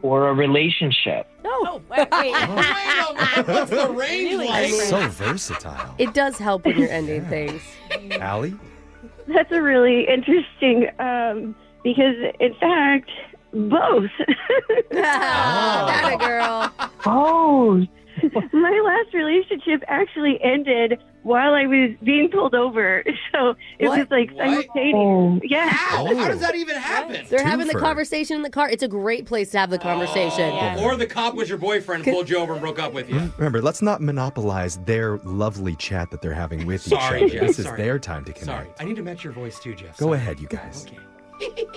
or a relationship? No. Wait. Wait a minute. What's the range Really? like? So versatile. It does help when you're ending things. Allie? That's a really interesting, because in fact, both. That a girl. Oh, My last relationship actually ended while I was being pulled over. So it was like simultaneous. Yeah. How? How does that even happen? They're having the Twofer. conversation in the car. It's a great place to have the conversation. Or the cop was your boyfriend, pulled you over and broke up with you. Remember, let's not monopolize their lovely chat that they're having with Sorry, each other. Jeff, This is sorry. their time to Sorry. connect. I need to match your voice too, Jeff. Go Sorry. ahead, you guys.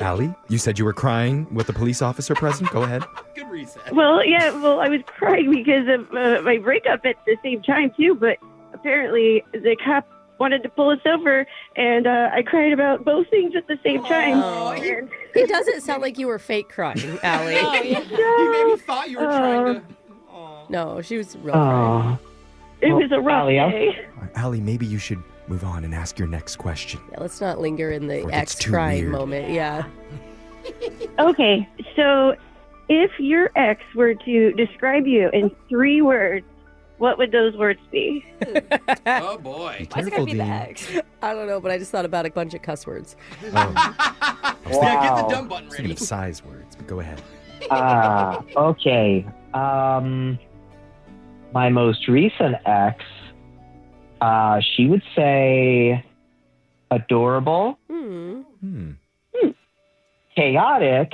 Allie, you said you were crying with the police officer present. Go ahead. Good reset. Well, yeah, I was crying because of my breakup at the same time, too. But apparently the cop wanted to pull us over, and I cried about both things at the same time. And- It doesn't sound like you were fake crying, Allie. You maybe thought you were trying to. No, she was real crying. It was a rough Allie, day. All right, Allie, maybe you should move on and ask your next question. Yeah, let's not linger in the Or it gets ex too crying weird. moment. Yeah. Okay, so if your ex were to describe you in 3 words, what would those words be? Oh, boy. Why's it gotta be the ex? I don't know, but I just thought about a bunch of cuss words. Yeah, get the dumb button Speaking ready. of size words, but go ahead. Okay. My most recent ex, she would say adorable, chaotic,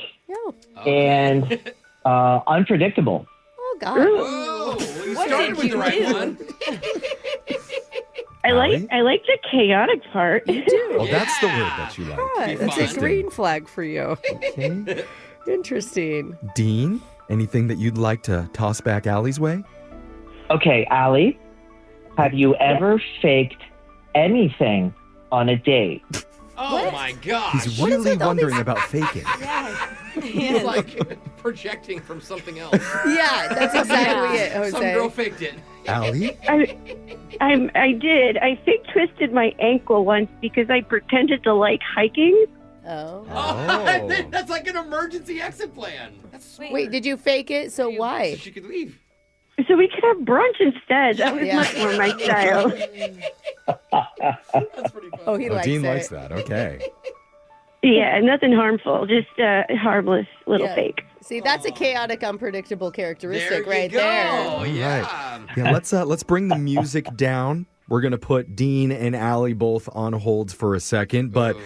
and unpredictable. Oh, God. Whoa, you started with the right one. I like the chaotic part. You do. Oh, that's the word that you like. Yeah, that's a green flag for you. Okay. Interesting. Dean, anything that you'd like to toss back Allie's way? Okay, Allie, have you ever faked anything on a date? Oh my gosh. He's really wondering about faking. He's like projecting from something else. Yeah, that's exactly it, Jose. Some girl faked it. Allie? I did. I fake twisted my ankle once because I pretended to like hiking. Oh. That's like an emergency exit plan. That's smart. Wait, did you fake it? So why? She could leave. So we could have brunch instead. That was much more my style. Oh, he likes Dean it. likes that. Okay. Yeah, nothing harmful. Just a harmless little fake. See, that's a chaotic, unpredictable characteristic There you right go. there. All right. Yeah, let's bring the music down. We're going to put Dean and Allie both on hold for a second, but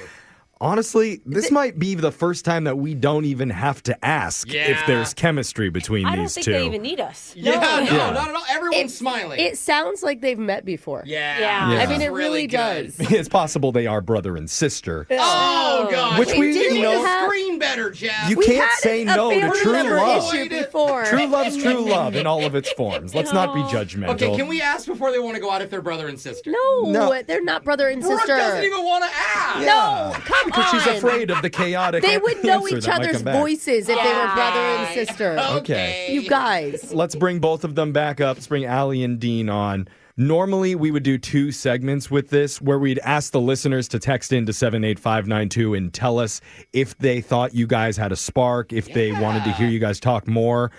honestly, this might be the first time that we don't even have to ask if there's chemistry between I don't these think two. they even need us. No, not at all. Everyone's smiling. It sounds like they've met before. Yeah. I mean, It's it really good. does. It's possible they are brother and sister. Oh, God. Which we didn't know- screen better, Jeff. You can't say no to true love. Issue before. True love's true love in all of its forms. Let's not be judgmental. Okay, can we ask before they want to go out if they're brother and sister? No, they're not brother and Brooke sister. doesn't even want to ask. No, come Because on. she's afraid of the chaotic They would know answer each that might other's come back. voices if they were brother and sister. Okay. You guys. Let's bring both of them back up. Let's bring Allie and Dean on. Normally, we would do 2 segments with this where we'd ask the listeners to text in to 78592 and tell us if they thought you guys had a spark, if they wanted to hear you guys talk more.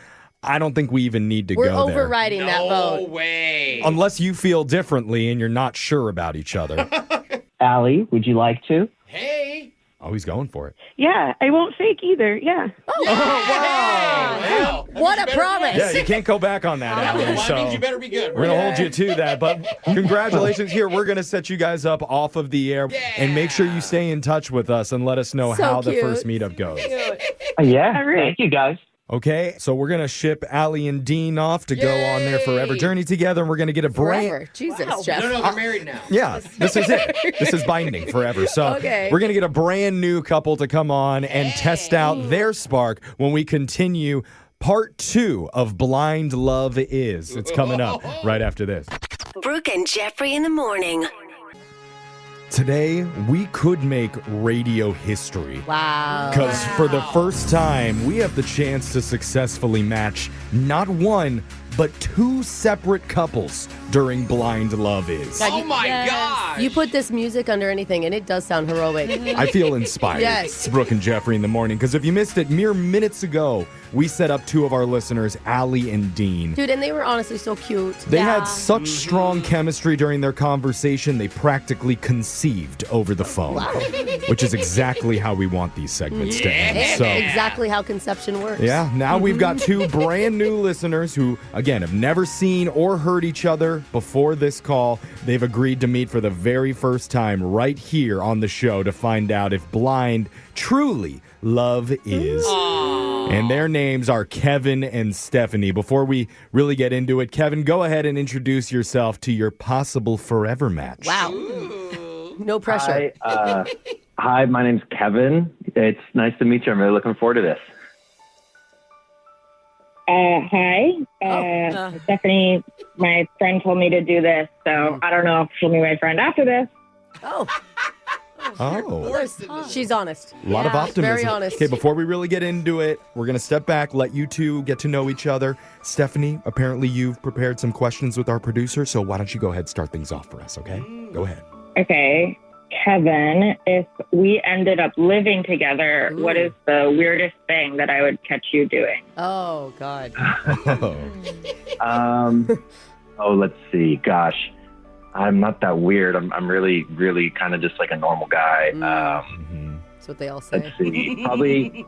I don't think we even need to We're go there. overriding that vote. No way. Unless you feel differently and you're not sure about each other. Allie, would you like to? Hey. Oh, he's going for it. Yeah, I won't fake either. Yeah. Wow. What a promise. Yeah, you can't go back on that, Allie. Well, that So means you better be good. we're going to hold you to that. But congratulations. Here, we're going to set you guys up off of the air. And make sure you stay in touch with us and let us know So how the cute. first meetup goes. Yeah, thank you guys. Okay, so we're going to ship Allie and Dean off to go on their forever journey together, and we're going to get a brand... Forever. Jesus, Jeff. No, they're married now. Yeah, this is it. This is binding forever. So Okay. we're going to get a brand new couple to come on and test out their spark when we continue part 2 of Blind Love Is. It's coming up right after this. Brooke and Jeffrey in the morning. Today, we could make radio history. Wow. Because for the first time, we have the chance to successfully match not one, but 2 separate couples during Blind Love Is. God, Oh my gosh. You put this music under anything, and it does sound heroic. I feel inspired. Yes. It's Brooke and Jeffrey in the morning. Because if you missed it, mere minutes ago, we set up 2 of our listeners, Allie and Dean. Dude, and they were honestly so cute. They had such strong chemistry during their conversation, they practically conceived over the phone. Which is exactly how we want these segments to end. So, Exactly how conception works. yeah, now we've got 2 brand new listeners who, again, have never seen or heard each other before this call. They've agreed to meet for the very first time right here on the show to find out if blind truly love is. And their names are Kevin and Stephanie. Before we really get into it, Kevin, go ahead and introduce yourself to your possible forever match. Wow. No pressure. Hi, my name's Kevin. It's nice to meet you. I'm really looking forward to this. Hi. Stephanie, my friend told me to do this, so I don't know if she'll be my friend after this. Oh. Oh. She's honest. A lot of optimism. Very honest. Okay, before we really get into it, we're going to step back, let you 2 get to know each other. Stephanie, apparently you've prepared some questions with our producer, so why don't you go ahead and start things off for us, okay? Go ahead. Okay. Kevin, if we ended up living together, what is the weirdest thing that I would catch you doing? Oh, God. Let's see. Gosh, I'm not that weird. I'm really, really kind of just like a normal guy. That's what they all say. Let's see.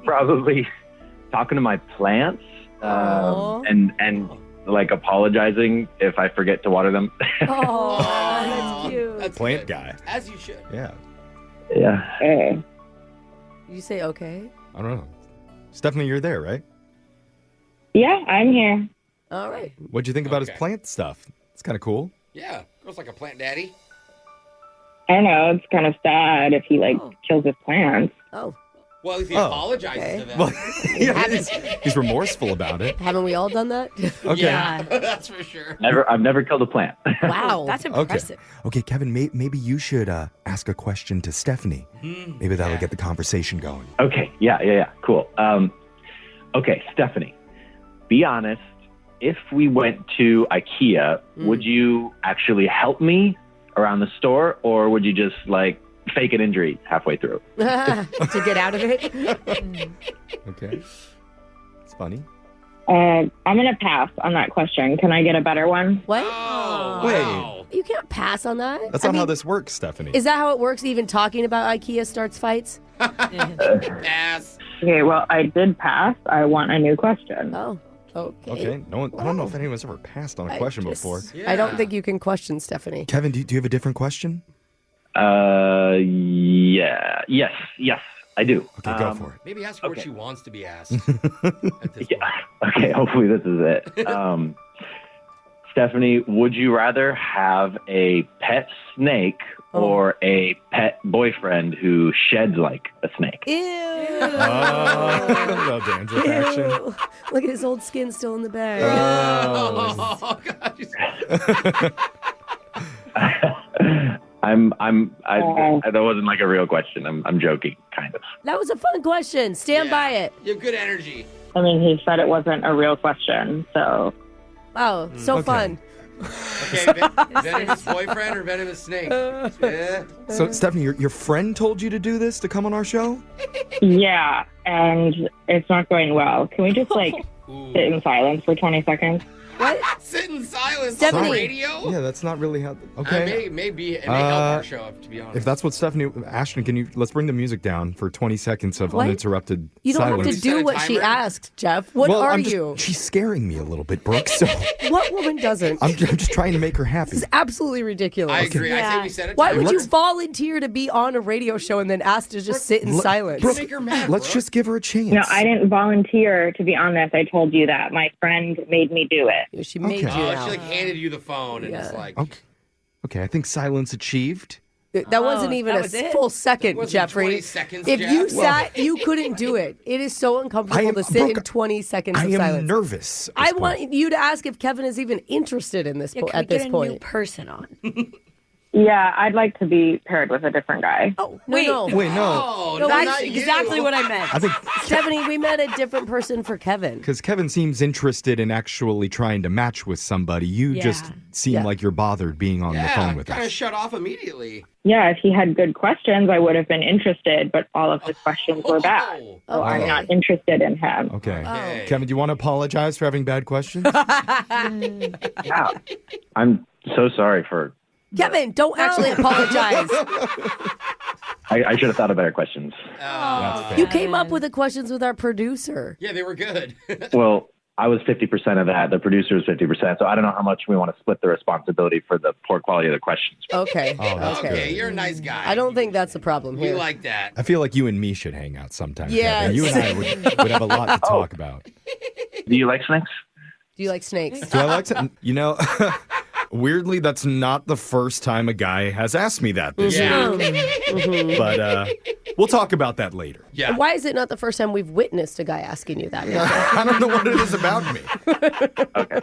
talking to my plants and like apologizing if I forget to water them. Oh, that's cute. That's Plant good. guy. As you should. Yeah. Yeah. You say okay? I don't know. Stephanie, you're there, right? Yeah, I'm here. All right. What'd you think about his plant stuff? It's kind of cool. Yeah. Girl's like a plant daddy. I don't know. It's kind of sad if he kills his plants. Oh. Well, if he apologizes to them. Well, yeah, he's remorseful about it. Haven't we all done that? Okay. Yeah, that's for sure. I've never killed a plant. Wow. That's impressive. Okay, Kevin, maybe you should ask a question to Stephanie. Maybe that'll get the conversation going. Okay. Yeah. Cool. Okay, Stephanie, be honest. If we went to IKEA, would you actually help me around the store, or would you just like fake an injury halfway through? To get out of it? Okay. It's funny. I'm going to pass on that question. Can I get a better one? What? Wait. You can't pass on that. That's not how this works, Stephanie. Is that how it works? Even talking about IKEA starts fights? Pass. Okay, well, I did pass. I want a new question. Oh, okay. Okay. I don't know if anyone's ever passed on a question before. I don't think you can question Stephanie. Kevin, do you have a different question? Yeah. Yes, I do. Okay, go for it. Maybe ask her what she wants to be asked. Okay, hopefully this is it. Stephanie, would you rather have a pet snake or a pet boyfriend who sheds like a snake? Ew. Well, dandruff action. Look at his old skin still in the bag. Oh, God. That wasn't like a real question. I'm joking, kind of. That was a fun question. Stand by it. You have good energy. I mean, he said it wasn't a real question, so. Wow, so fun. Okay, venomous boyfriend or venomous snake? Yeah. So, Stephanie, your friend told you to do this, to come on our show? Yeah, and it's not going well. Can we just, sit in silence for 20 seconds? What? Sit in silence Stephanie. on the radio? Yeah, that's not really how... Okay. It may help our show, to be honest. If that's what Stephanie... Ashton, let's bring the music down for 20 seconds of uninterrupted You don't silence. have to do what she asked, Jeff. What are you? She's scaring me a little bit, Brooke, so... What woman doesn't? I'm just trying to make her happy. This is absolutely ridiculous. I agree. I say we set a Why timer. would you volunteer to be on a radio show and then ask to just sit in silence? Brooke, Make her mad, let's just give her a chance. No, I didn't volunteer to be on this. I told you that. My friend made me do it. She made you She out. handed you the phone and it's like... Okay, I think silence achieved. That wasn't even that a was it? full second, wasn't Jeffrey. 20 seconds, if Jeff. you sat, you couldn't do it. It is so uncomfortable to sit in Brooke, 20 seconds I of am silence. nervous. I want you to ask if Kevin is even interested in this Can at we this get a point. new person on? Yeah, I'd like to be paired with a different guy. Oh, Wait. no. Wait, no. Oh, No, no, That's not you. exactly what I meant. I think Stephanie, we met a different person for Kevin. because Kevin seems interested in actually trying to match with somebody. You just seem like you're bothered being on the phone with kind of us. shut off immediately. Yeah, if he had good questions, I would have been interested, but all of his questions were bad. So I'm not interested in him. Okay. Kevin, do you want to apologize for having bad questions? Yeah. I'm so sorry for... Kevin, don't actually apologize. I should have thought of better questions. You came up with the questions with our producer. Yeah, they were good. Well, I was 50% of that. The producer was 50%. So I don't know how much we want to split the responsibility for the poor quality of the questions. Okay. Okay, you're a nice guy. I don't think that's the problem We here. like that. I feel like you and me should hang out sometime. Yes. Kevin. You and I would have a lot to talk about. Do you like snakes? Do you like snakes? Do I like to? You know, weirdly, that's not the first time a guy has asked me that this year. But we'll talk about that later. Yeah. And why is it not the first time we've witnessed a guy asking you that? I don't know what it is about me.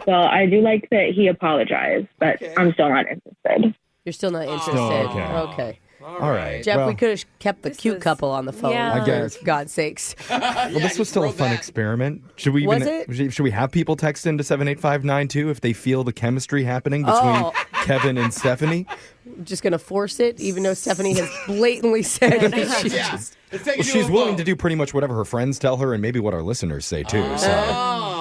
Well, I do like that he apologized, but I'm still not interested. You're still not interested. Okay. All right. Jeff, well, we could have kept the cute couple on the phone. Yeah. I guess. For God's sakes. Well, this was still a fun experiment. Should we Was even? Should we have people text into 78592 if they feel the chemistry happening between Kevin and Stephanie? I'm just gonna force it, even though Stephanie has blatantly said that she just. She's willing to do pretty much whatever her friends tell her, and maybe what our listeners say too.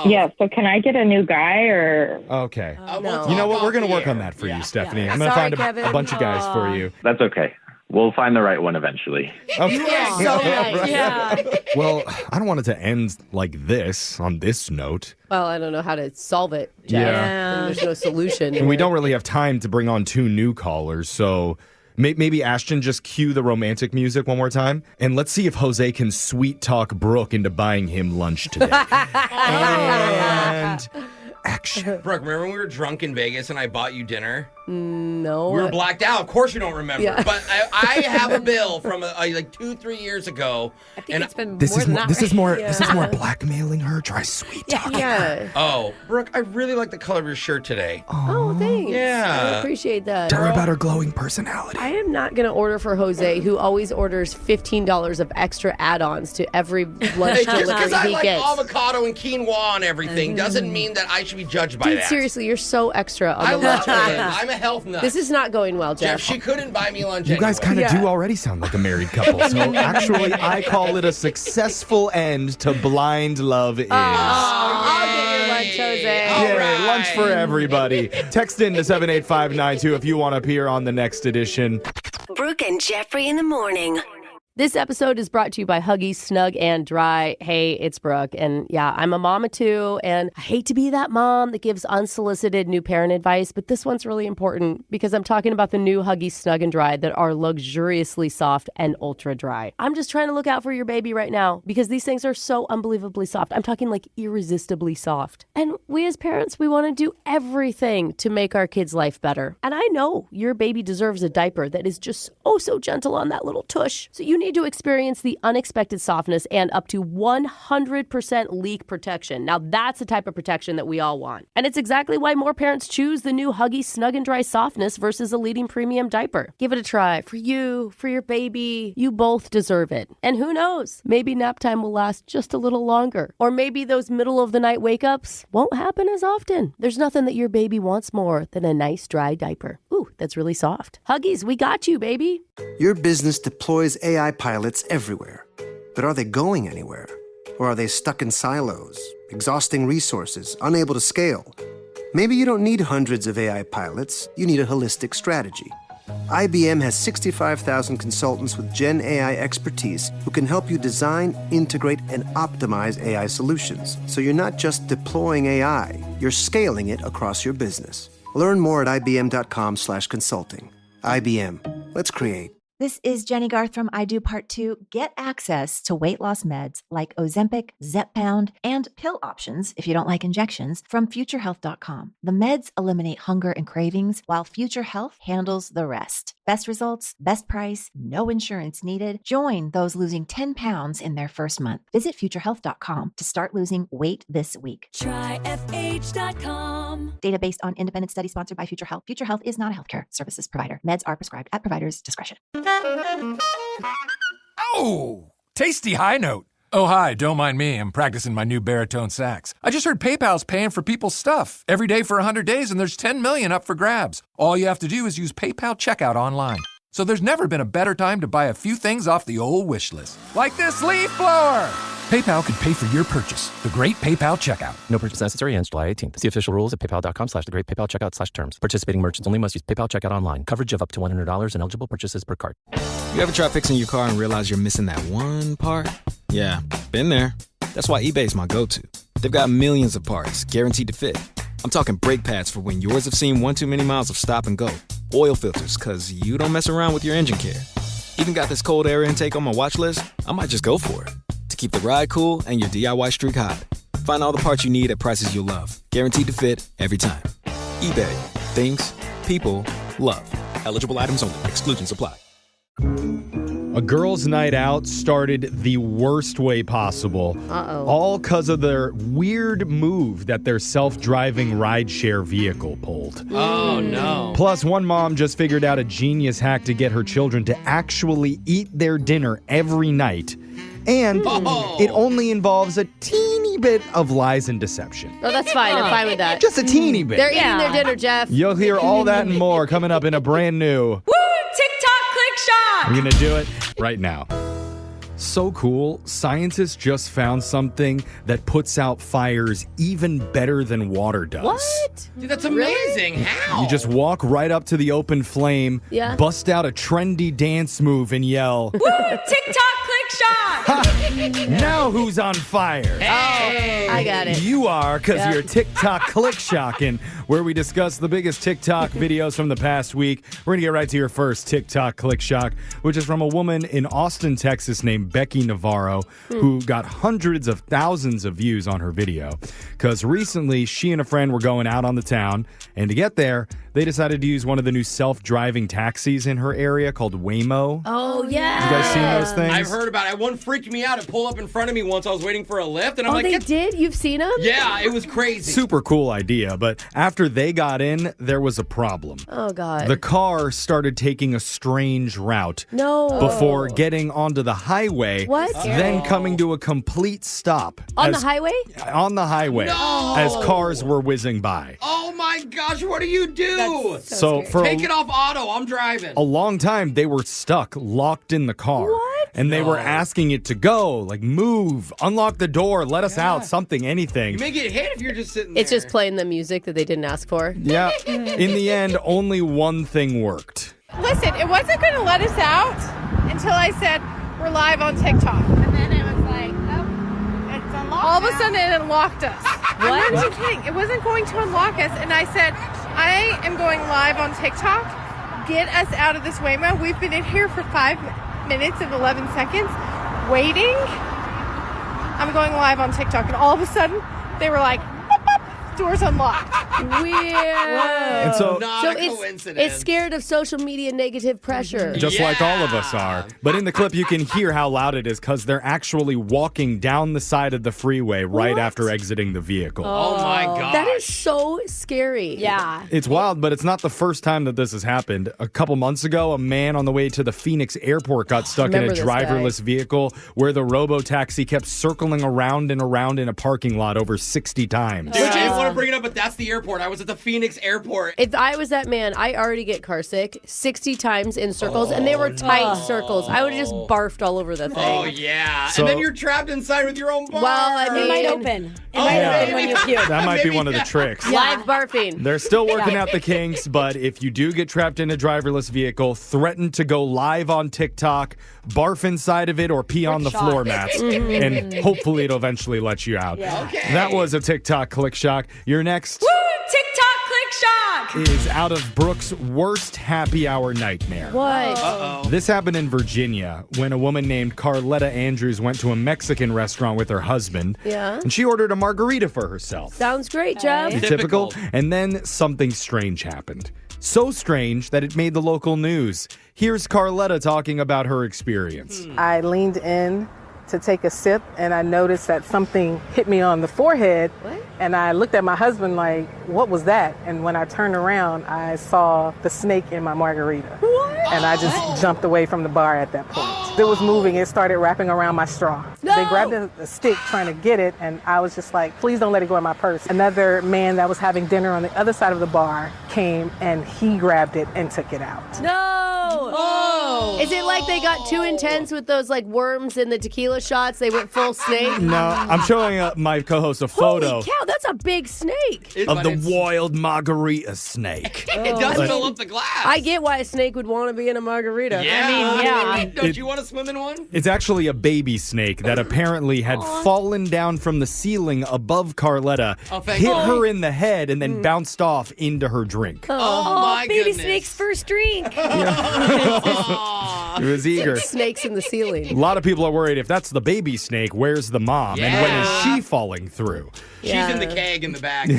Yeah, so can I get a new guy or? Okay. No. You know what? We're going to work on that for you, Stephanie. I'm going to Sorry, find Kevin. a bunch of guys for you. That's okay. We'll find the right one eventually. You are so nice. Yeah. Well, I don't want it to end like this, on this note. Well, I don't know how to solve it, Jeff. Yeah. And there's no solution. And we don't really have time to bring on 2 new callers, so maybe Ashton just cue the romantic music one more time. And let's see if Jose can sweet talk Brooke into buying him lunch today. And action. Brooke, remember when we were drunk in Vegas and I bought you dinner? No. We were blacked out. Of course you don't remember. Yeah. But I have a bill from like 2-3 years ago. I think it's been This more is than more, that. this is more Yeah. this is more blackmailing her. Try sweet talking. Yeah. Oh, Brooke, I really like the color of your shirt today. Oh, thanks. Yeah. I appreciate that. Tell her about her glowing personality. I am not going to order for Jose, who always orders $15 of extra add-ons to every lunch Hey, just because delivery I he like gets. avocado and quinoa and everything doesn't mean that I should be judged by Dude, that. seriously, you're so extra on I the lunch love it. items. I'm a health nut. This is not going well, Jeff. Jeff, she couldn't buy me lunch You guys kind anyway. of do already sound like a married couple. So actually, I call it a successful end to Blind Love Is. I'll get your lunch, Jose. Yay, lunch for everybody. Text in to 78592 if you want to appear on the next edition. Brooke and Jeffrey in the morning. This episode is brought to you by Huggies Snug and Dry. Hey, it's Brooke. And yeah, I'm a mama too. And I hate to be that mom that gives unsolicited new parent advice, but this one's really important because I'm talking about the new Huggies Snug and Dry that are luxuriously soft and ultra dry. I'm just trying to look out for your baby right now because these things are so unbelievably soft. I'm talking like irresistibly soft. And we as parents, we want to do everything to make our kids' life better. And I know your baby deserves a diaper that is just oh so gentle on that little tush. So you need to experience the unexpected softness and up to 100% leak protection. Now that's the type of protection that we all want. And it's exactly why more parents choose the new Huggies Snug and Dry softness versus a leading premium diaper. Give it a try for you, for your baby. You both deserve it. And who knows, maybe nap time will last just a little longer. Or maybe those middle of the night wake ups won't happen as often. There's nothing that your baby wants more than a nice dry diaper. Ooh, that's really soft. Huggies, we got you, baby. Your business deploys AI pilots everywhere. But are they going anywhere? Or are they stuck in silos, exhausting resources, unable to scale? Maybe you don't need hundreds of AI pilots, you need a holistic strategy. IBM has 65,000 consultants with Gen AI expertise who can help you design, integrate, and optimize AI solutions. So you're not just deploying AI, you're scaling it across your business. Learn more at ibm.com/consulting. IBM. Let's create. This is Jenny Garth from I Do Part 2. Get access to weight loss meds like Ozempic, Zepbound, and pill options if you don't like injections from futurehealth.com. The meds eliminate hunger and cravings while Future Health handles the rest. Best results, best price, no insurance needed. Join those losing 10 pounds in their first month. Visit futurehealth.com to start losing weight this week. Try FH.com. Data based on independent study sponsored by Future Health. Future Health is not a healthcare services provider. Meds are prescribed at provider's discretion. Oh, tasty high note. Oh, hi, don't mind me. I'm practicing my new baritone sax. I just heard PayPal's paying for people's stuff every day for 100 days, and there's 10 million up for grabs. All you have to do is use PayPal checkout online. So there's never been a better time to buy a few things off the old wish list, like this leaf blower. PayPal could pay for your purchase. The Great PayPal Checkout. No purchase necessary. Ends July 18th. See official rules at paypal.com/thegreatpaypalcheckout/terms. Participating merchants only must use PayPal checkout online. Coverage of up to $100 and eligible purchases per card. You ever try fixing your car and realize you're missing that one part? Yeah, been there. That's why eBay's my go-to. They've got millions of parts, guaranteed to fit. I'm talking brake pads for when yours have seen one too many miles of stop and go. Oil filters, cause you don't mess around with your engine care. Even got this cold air intake on my watch list. I might just go for it. To keep the ride cool and your DIY streak hot. Find all the parts you need at prices you'll love. Guaranteed to fit every time. eBay. Things. People. Love. Eligible items only. Exclusions apply. A girls' night out started the worst way possible. Uh-oh. All because of their weird move that their self-driving rideshare vehicle pulled. Oh, no. Plus, one mom just figured out a genius hack to get her children to actually eat their dinner every night. And it only involves a teeny bit of lies and deception. Oh, that's fine. I'm fine with that. Just a teeny bit. They're eating their dinner, Jeff. You'll hear all that and more coming up in a brand new... Woo! TikTok click shop. We're going to do it right now. So cool. Scientists just found something that puts out fires even better than water does. What? Dude, that's amazing. How? You just walk right up to the open flame, Yeah. bust out a trendy dance move, and yell, Woo! TikTok click shot. now who's on fire? Oh, I got it. You are, because Yep. you're TikTok click shocking, where we discuss the biggest TikTok videos from the past week. We're going to get right to your first TikTok click shock, which is from a woman in Austin, Texas named Becky Navarro, who got hundreds of thousands of views on her video. Because recently, she and a friend were going out on the town, and to get there, they decided to use one of the new self-driving taxis in her area called Waymo. Oh, yeah. You guys seen those things? I've heard about it. One freaked me out. It pulled up in front of me once. I was waiting for a lift, and I'm like, they did? You've seen them? Yeah, it was crazy. Super cool idea, but after they got in, there was a problem. Oh, God. The car started taking a strange route. No. Before getting onto the highway. What? Then coming to a complete stop. On the highway? On the highway. No. As cars were whizzing by. Oh my gosh, what do you do? So for Take it off auto. I'm driving. a long time, they were stuck, locked in the car. What? And they were asking it to go, like move, unlock the door, let us out, something, anything. You may get hit if you're just sitting there. It's just playing the music that they didn't ask for. Yeah. In the end, only one thing worked. Listen, it wasn't going to let us out until I said, we're live on TikTok. And then it was like, oh, it's unlocked. All of a sudden, it unlocked us. I'm not even kidding. It wasn't going to unlock us. And I said, I am going live on TikTok. Get us out of this Waymo. We've been in here for 5 minutes and 11 seconds waiting. I'm going live on TikTok. And all of a sudden, they were like, boop, boop, doors unlocked. Weird. And so it's scared of social media negative pressure. Just like all of us are. But in the clip, you can hear how loud it is because they're actually walking down the side of the freeway right after exiting the vehicle. Oh my God. That is so scary. Yeah. It's wild, but it's not the first time that this has happened. A couple months ago, a man on the way to the Phoenix airport got stuck in a Remember this guy. driverless vehicle where the robo-taxi kept circling around and around in a parking lot over 60 times. Dude, I didn't want to bring it up, but that's the airport. I was at the Phoenix airport. If I was that man, I already get car sick 60 times in circles, and they were tight circles. I would have just barfed all over the thing. Oh, yeah. So- and then you're trapped inside with your own bar. Well, I mean, It might open. It Oh, might yeah. open when you puke. That might be Maybe, one of the yeah. tricks. Live barfing. They're still working out the kinks, but if you do get trapped in a driverless vehicle, threaten to go live on TikTok, barf inside of it, or pee on the floor mats, and hopefully it'll eventually let you out. Yeah. Okay. That was a TikTok click shock. Your next Woo! TikTok click shock. is out of Brooke's worst happy hour nightmare. What? Uh-oh. This happened in Virginia when a woman named Carletta Andrews went to a Mexican restaurant with her husband. Yeah. And she ordered a margarita for herself. Sounds great, Jeff. Typical. And then something strange happened. So strange that it made the local news. Here's Carletta talking about her experience. I leaned in to take a sip and I noticed that something hit me on the forehead. What? And I looked at my husband like, what was that? And when I turned around, I saw the snake in my margarita. What? And I just jumped away from the bar at that point. It was moving. It started wrapping around my straw. No! They grabbed a stick trying to get it, and I was just like, please don't let it go in my purse. Another man that was having dinner on the other side of the bar came, and he grabbed it and took it out. No! Oh! Is it like they got too intense with those like worms in the tequila shots? They went full snake? No, I'm showing my co-host a photo Holy cow, that's a big snake. of the wild margarita snake. It does But- fill up the glass. I get why a snake would want to be in a margarita. Yeah. I mean, yeah. Don't you want to swim in one? It's actually a baby snake that apparently had fallen down from the ceiling above Carletta, Oh, thank hit God. her in the head, and then bounced off into her drink. Oh, my baby goodness. snake's first drink. It was eager. Snakes in the A ceiling. lot of people are worried if that's the baby snake, where's the mom? And when is Yeah. she falling through? She's in the keg in the back.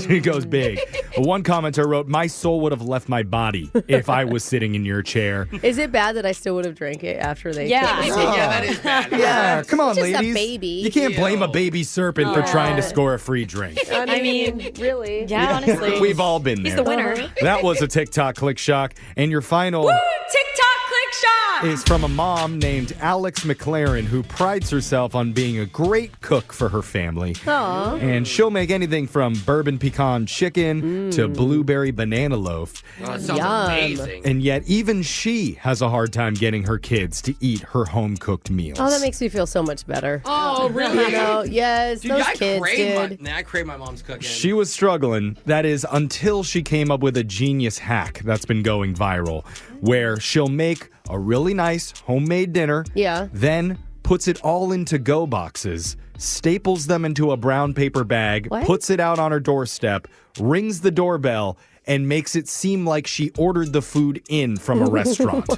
She goes big. One commenter wrote, my soul would have left my body if I was sitting in your chair. Is it bad that I still would have drank it after they Yeah. took the Yeah, snake? that is bad. Yeah, come on, Just a ladies. baby. You can't blame a baby serpent for trying to score a free drink. I mean, really? Yeah, honestly. We've all been He's there. the winner. That was a TikTok click shock. And your final Woo! TikTok click shock. is from a mom named Alex McLaren who prides herself on being a great cook for her family. Aw. And she'll make anything from bourbon pecan chicken to blueberry banana loaf. Oh, that sounds amazing. And yet even she has a hard time getting her kids to eat her home-cooked meals. Oh, that makes me feel so much better. Oh, really? You know, yes, Dude, those I kids, crave dude. I crave my mom's cooking. She was struggling, that is, until she came up with a genius hack that's been going viral, where she'll make a really nice homemade dinner, then puts it all into go boxes, staples them into a brown paper bag, puts it out on her doorstep, rings the doorbell, and makes it seem like she ordered the food in from a restaurant.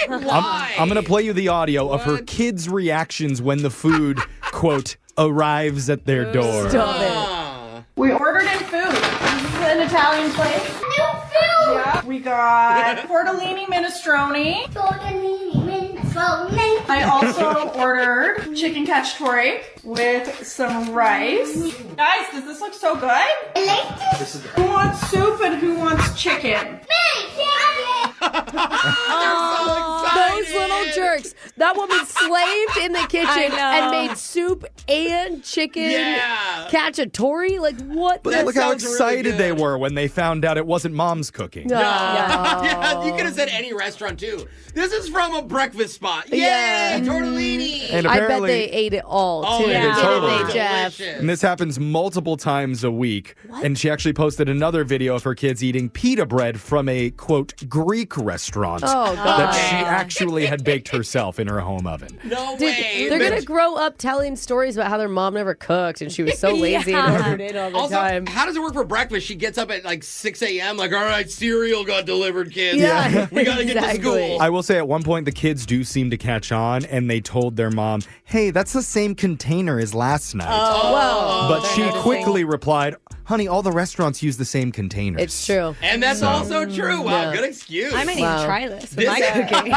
I'm going to play you the audio of her kids' reactions when the food, quote, arrives at their door. Stop it. We ordered in food. This is an Italian place. New food! Yeah. We got tortellini minestrone. I also ordered chicken cacciatore with some rice. Guys, does this look so good? Who wants soup and who wants chicken? Those little jerks. That woman slaved in the kitchen and made soup and chicken cacciatore. Like, what? But look how excited they were when they found out it wasn't mom's cooking. Yeah, you could have said any restaurant, too. This is from a breakfast spot. Yay, tortellini. And I bet they ate it all, too. Totally. Jeff? And this happens multiple times a week. And she actually posted another video of her kids eating pita bread from a, quote, Greek restaurant that she actually had baked herself in her home oven. No Dude, way. they're going to grow up telling stories about how their mom never cooked and she was so lazy and ordered in all the Also, time. how does it work for breakfast? She gets up at like 6 a.m. like, all right, cereal got delivered, kids. Yeah, we got to get to school. I will say at one point the kids do seem to catch on and they told their mom, hey, that's the same container as last night. Oh, well. But she quickly replied, honey, all the restaurants use the same containers. It's true. And that's also true. Wow, good excuse. I might need to try this with my cooking.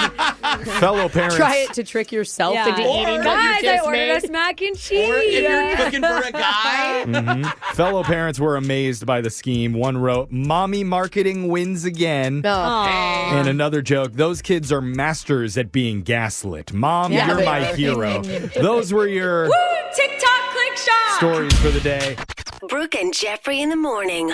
Fellow parents. Try it to trick yourself into eating Guys, I ordered made. us mac and cheese. Or if you're cooking for a guy. Fellow parents were amazed by the scheme. One wrote, mommy marketing wins again. And another joke, those kids are masters at being gaslit. Mom, you're my hero. Those were your Woo! TikTok click shop. stories for the day. Brooke and Jeffrey in the morning.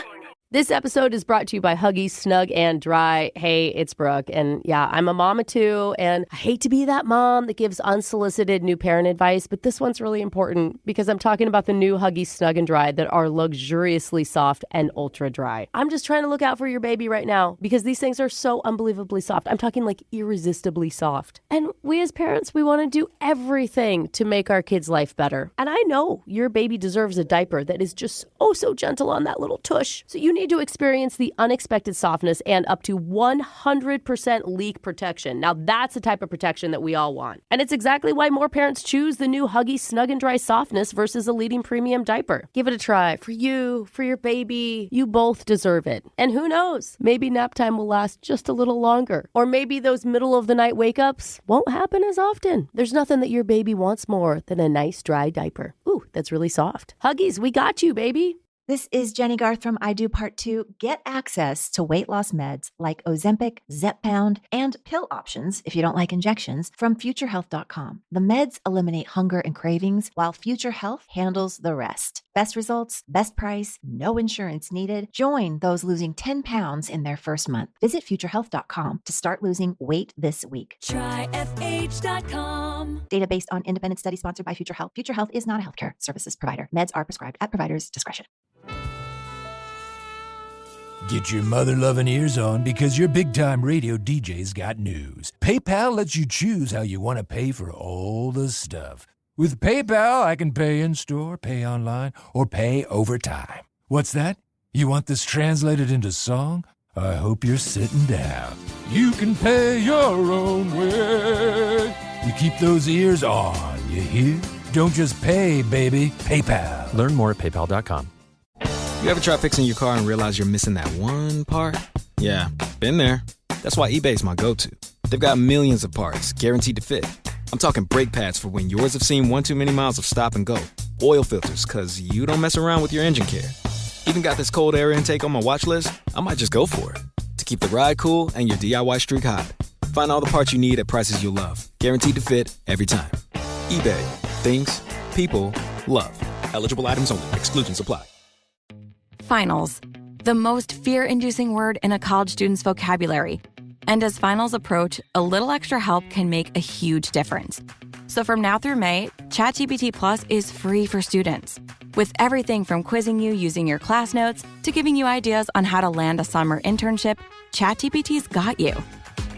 This episode is brought to you by Huggies Snug and Dry. Hey, it's Brooke. And yeah, I'm a mama too. And I hate to be that mom that gives unsolicited new parent advice, but this one's really important because I'm talking about the new Huggies Snug and Dry that are luxuriously soft and ultra dry. I'm just trying to look out for your baby right now because these things are so unbelievably soft. I'm talking like irresistibly soft. And we as parents, we want to do everything to make our kids' life better. And I know your baby deserves a diaper that is just so gentle on that little tush. So you need to experience the unexpected softness and up to 100% leak protection. Now that's the type of protection that we all want. And it's exactly why more parents choose the new Huggies Snug and Dry softness versus a leading premium diaper. Give it a try for you, for your baby. You both deserve it. And who knows, maybe nap time will last just a little longer. Or maybe those middle of the night wake ups won't happen as often. There's nothing that your baby wants more than a nice dry diaper. Ooh, that's really soft. Huggies, we got you, baby. This is Jenny Garth from I Do Part 2. Get access to weight loss meds like Ozempic, Zepbound, and pill options if you don't like injections from FutureHealth.com. The meds eliminate hunger and cravings while Future Health handles the rest. Best results, best price, no insurance needed. Join those losing 10 pounds in their first month. Visit FutureHealth.com to start losing weight this week. Try FH.com. Data based on independent study sponsored by Future Health. Future Health is not a healthcare services provider. Meds are prescribed at provider's discretion. Get your mother-loving ears on because your big-time radio DJ's got news. PayPal lets you choose how you want to pay for all the stuff. With PayPal, I can pay in-store, pay online, or pay over time. What's that? You want this translated into song? I hope you're sitting down. You can pay your own way. You keep those ears on, you hear? Don't just pay, baby. PayPal. Learn more at paypal.com. You ever try fixing your car and realize you're missing that one part? Yeah, been there. That's why eBay's my go-to. They've got millions of parts, guaranteed to fit. I'm talking brake pads for when yours have seen one too many miles of stop and go. Oil filters, because you don't mess around with your engine care. Even got this cold air intake on my watch list. I might just go for it. To keep the ride cool and your DIY streak hot. Find all the parts you need at prices you'll love. Guaranteed to fit every time. eBay. Things. People. Love. Eligible items only. Exclusions apply. Finals. The most fear-inducing word in a college student's vocabulary. And as finals approach, a little extra help can make a huge difference. So from now through May, ChatGPT Plus is free for students. With everything from quizzing you using your class notes to giving you ideas on how to land a summer internship, ChatGPT's got you.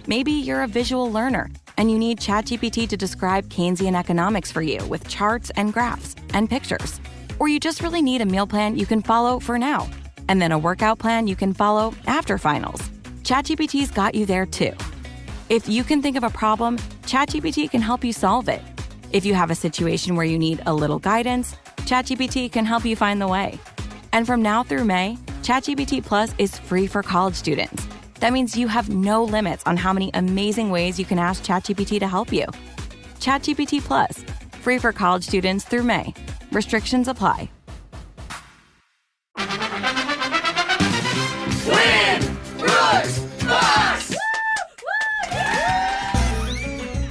Maybe you're a visual learner and you need ChatGPT to describe Keynesian economics for you with charts and graphs and pictures. Or you just really need a meal plan you can follow for now, and then a workout plan you can follow after finals. ChatGPT's got you there too. If you can think of a problem, ChatGPT can help you solve it. If you have a situation where you need a little guidance, ChatGPT can help you find the way. And from now through May, ChatGPT Plus is free for college students. That means you have no limits on how many amazing ways you can ask ChatGPT to help you. ChatGPT Plus, free for college students through May. Restrictions apply.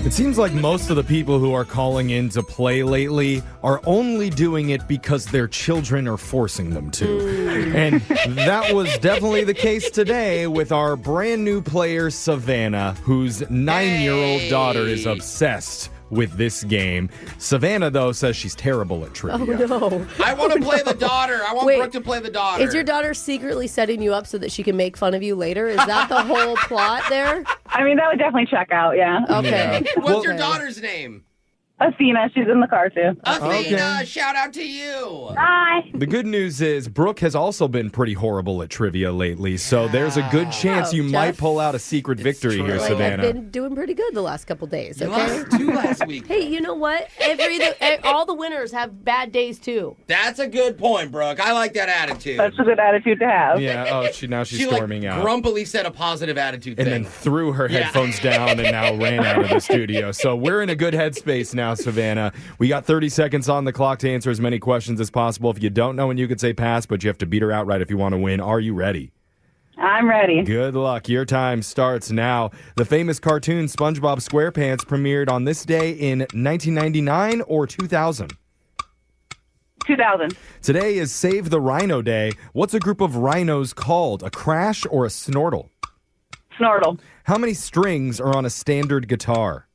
It seems like most of the people who are calling in to play lately are only doing it because their children are forcing them to. And that was definitely the case today with our brand new player, Savannah, whose 9-year-old daughter is obsessed with this game. Savannah, though, says she's terrible at trivia. Oh, no. I want to play the daughter. I want Brooke to play the daughter. Is your daughter secretly setting you up so that she can make fun of you later? Is that the whole plot there? I mean, that would definitely check out, yeah. Okay. What's your daughter's name? Athena, she's in the car too. Athena, shout out to you. Hi. The good news is Brooke has also been pretty horrible at trivia lately, so there's a good chance you might pull out a secret victory here, Like, Savannah. I've been doing pretty good the last couple days, You okay? lost 2 last week. Hey, you know what? All the winners have bad days, too. That's a good point, Brooke. I like that attitude. That's a good attitude to have. Yeah, she's storming out. Grumpily said a positive attitude And thing. then threw her headphones down and now ran out of the studio. So we're in a good headspace now, Savannah. We got 30 seconds on the clock to answer as many questions as possible. If you don't know when you could say pass, but you have to beat her outright if you want to win. Are you ready? I'm ready. Good luck. Your time starts now. The famous cartoon SpongeBob SquarePants premiered on this day in 1999 or 2000? 2000. Today is Save the Rhino Day. What's a group of rhinos called? A crash or a snortle? Snortle. How many strings are on a standard guitar?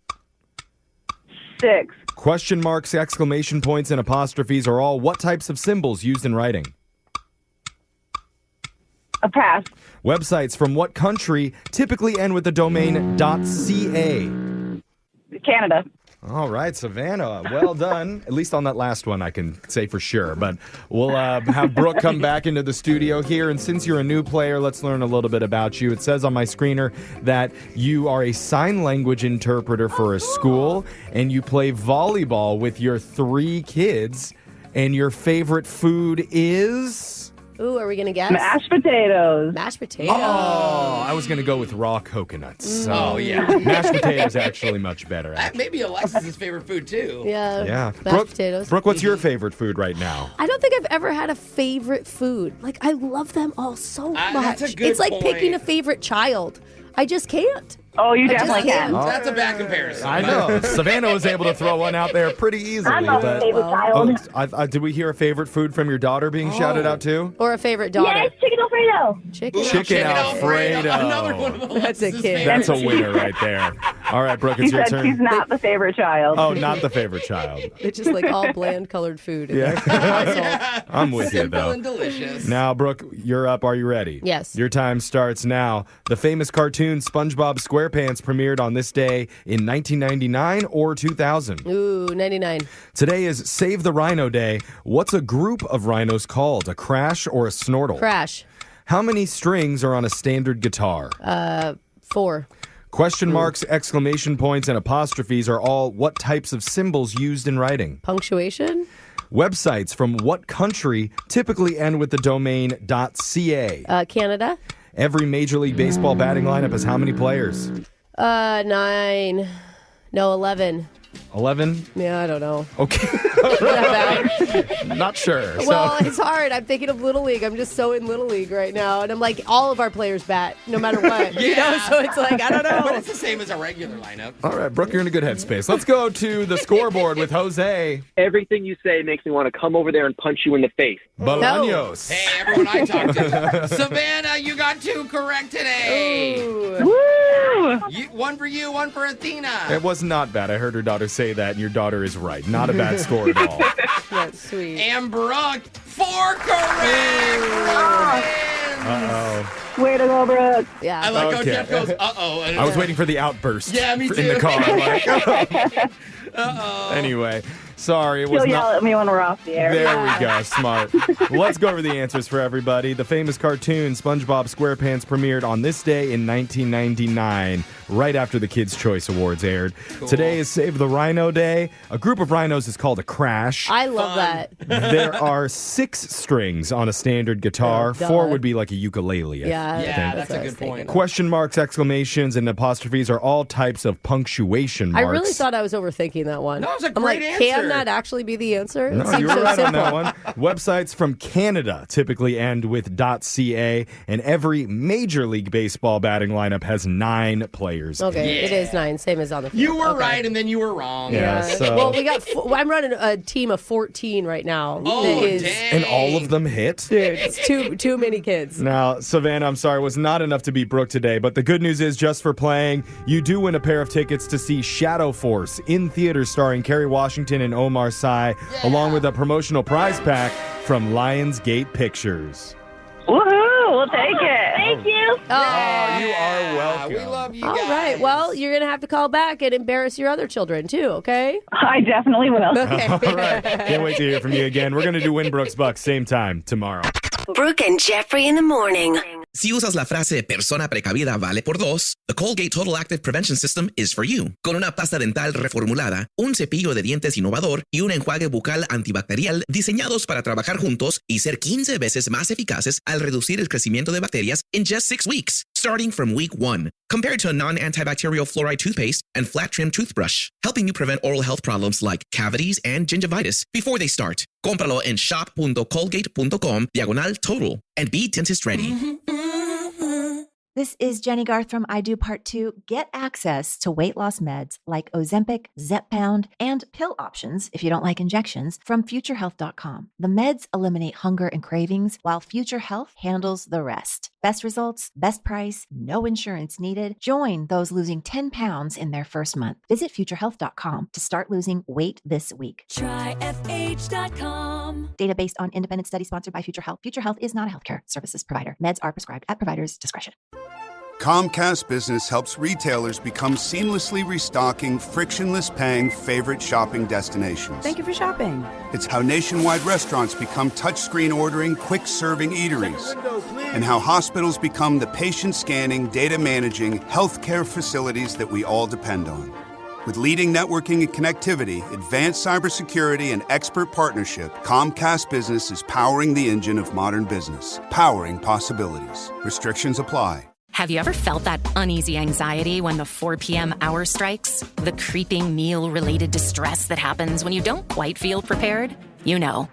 6. Question marks, exclamation points, and apostrophes are all what types of symbols used in writing? A pass. Websites from what country typically end with the domain .ca? Canada. All right, Savannah, well done. At least on that last one, I can say for sure. But we'll have Brooke come back into the studio here. And since you're a new player, let's learn a little bit about you. It says on my screener that you are a sign language interpreter for a school, and you play volleyball with your 3 kids. And your favorite food is? Ooh, are we going to guess? Mashed potatoes. Mashed potatoes. Oh, I was going to go with raw coconuts. So Oh, yeah. Mashed potatoes actually much better. That may be Alexis's favorite food, too. Yeah. Yeah. Mashed potatoes. Brooke, what's your favorite food right now? I don't think I've ever had a favorite food. Like, I love them all so much. That's a good it's like point. picking a favorite child. I just can't. Oh, you I just definitely can't. can. That's a bad comparison. I know. Savannah was able to throw one out there pretty easily. I'm not a favorite child. Did we hear a favorite food from your daughter being shouted out too? Or a favorite daughter. Yes, chicken Alfredo. Chicken Alfredo. Another one of That's a Alexis's kid. That's a favorites. winner right there. All right, Brooke, He it's your said turn. she's not the favorite child. Oh, not the favorite child. It's just like all bland colored food. in Yeah. their household. I'm with you, Simple though. and delicious. Now, Brooke, you're up. Are you ready? Yes. Your time starts now. The famous cartoon SpongeBob SquarePants premiered on this day in 1999 or 2000. Ooh, 99. Today is Save the Rhino Day. What's a group of rhinos called? A crash or a snortle? Crash. How many strings are on a standard guitar? 4. Question marks, exclamation points, and apostrophes are all what types of symbols used in writing? Punctuation. Websites from what country typically end with the domain .ca? Canada. Every Major League Baseball batting lineup has how many players? 9. No, 11. 11? Yeah, I don't know. Okay. Not sure. Well, it's hard. I'm thinking of Little League. I'm just so in Little League right now. And I'm like, all of our players bat, no matter what. Yeah. You know? So it's like, I don't know. But it's the same as a regular lineup. All right, Brooke, you're in a good headspace. Let's go to the scoreboard with Jose. Everything you say makes me want to come over there and punch you in the face. Bolaños. Hey, everyone I talk to. Savannah, you got 2 correct today. Woo! One for you, one for Athena. It was not bad. I heard her daughter say that, and your daughter is right. Not a bad score at all. That's sweet. And Brooke, 4 correct. Uh-oh. Way to go, Brooke. Yeah. I like how Jeff goes, uh-oh. I was waiting for the outburst. Yeah, me too. In the car. I'm like, uh-oh. Anyway, sorry. It was He'll yell at me when we're off the air. There we go. Smart. Let's go over the answers for everybody. The famous cartoon SpongeBob SquarePants premiered on this day in 1999, right after the Kids' Choice Awards aired. Cool. Today is Save the Rhino Day. A group of rhinos is called a crash. I love that. There are 6 strings on a standard guitar. Duh. 4 would be like a ukulele. I think. That's a good point. Question marks, exclamations, and apostrophes are all types of punctuation I marks. really thought I was overthinking that one. No, it was a I'm great like, answer. can that actually be the answer? No, It seems you were so right simple. on that one. Websites from Canada typically end with .ca, and every Major League Baseball batting lineup has 9 players. Okay, it is 9, same as on the field. You were Okay. right, and then you were wrong. Yeah, so... Well, we got. I'm running a team of 14 right now. Oh, that is, dang. And all of them hit? Dude, it's too many kids. Now, Savannah, I'm sorry, was not enough to beat Brooke today, but the good news is just for playing, you do win a pair of tickets to see Shadow Force in theaters starring Kerry Washington and Omar Sy, along with a promotional prize pack from Lionsgate Pictures. Woohoo! We'll take it. Thank you. Oh, you are welcome. We love you All guys. right. Well, you're going to have to call back and embarrass your other children, too, okay? I definitely will. Okay. All right. Can't wait to hear from you again. We're going to do Win Brooks Bucks same time tomorrow. Brooke and Jeffrey in the morning. Si usas la frase persona precavida vale por dos, the Colgate Total Active Prevention System is for you. Con una pasta dental reformulada, un cepillo de dientes innovador y un enjuague bucal antibacterial diseñados para trabajar juntos y ser 15 veces más eficaces al reducir el crecimiento de bacterias in just 6 weeks, starting from week 1. Compared to a non-antibacterial fluoride toothpaste and flat trim toothbrush, helping you prevent oral health problems like cavities and gingivitis before they start. Cómpralo en shop.colgate.com/total and be dentist ready. This is Jenny Garth from I Do Part 2. Get access to weight loss meds like Ozempic, Zepbound, and pill options if you don't like injections from futurehealth.com. The meds eliminate hunger and cravings while Future Health handles the rest. Best results, best price, no insurance needed. Join those losing 10 pounds in their first month. Visit futurehealth.com to start losing weight this week. Try FH.com. Data based on independent study sponsored by Future Health. Future Health is not a healthcare services provider. Meds are prescribed at provider's discretion. Comcast Business helps retailers become seamlessly restocking, frictionless paying favorite shopping destinations. Thank you for shopping. It's how nationwide restaurants become touchscreen ordering, quick serving eateries. And how hospitals become the patient scanning, data managing healthcare facilities that we all depend on. With leading networking and connectivity, advanced cybersecurity, and expert partnership, Comcast Business is powering the engine of modern business, powering possibilities. Restrictions apply. Have you ever felt that uneasy anxiety when the 4 p.m. hour strikes? The creeping meal-related distress that happens when you don't quite feel prepared? You know,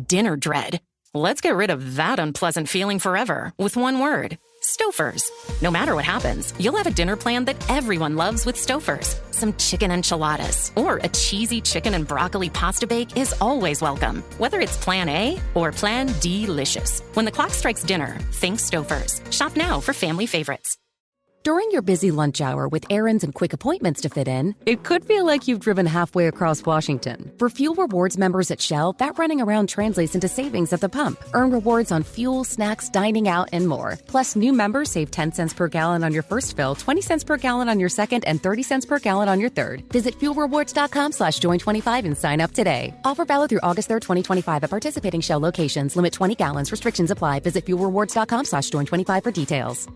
dinner dread. Let's get rid of that unpleasant feeling forever with one word. Stouffer's. No matter what happens, you'll have a dinner plan that everyone loves with Stouffer's. Some chicken enchiladas or a cheesy chicken and broccoli pasta bake is always welcome, whether it's Plan A or Plan D-licious. When the clock strikes dinner, think Stouffer's. Shop now for family favorites. During your busy lunch hour with errands and quick appointments to fit in, it could feel like you've driven halfway across Washington. For Fuel Rewards members at Shell, that running around translates into savings at the pump. Earn rewards on fuel, snacks, dining out, and more. Plus, new members save 10 cents per gallon on your first fill, 20 cents per gallon on your second, and 30 cents per gallon on your third. Visit fuelrewards.com/join25 and sign up today. Offer valid through August 3rd, 2025 at participating Shell locations. Limit 20 gallons. Restrictions apply. Visit fuelrewards.com/join25 for details.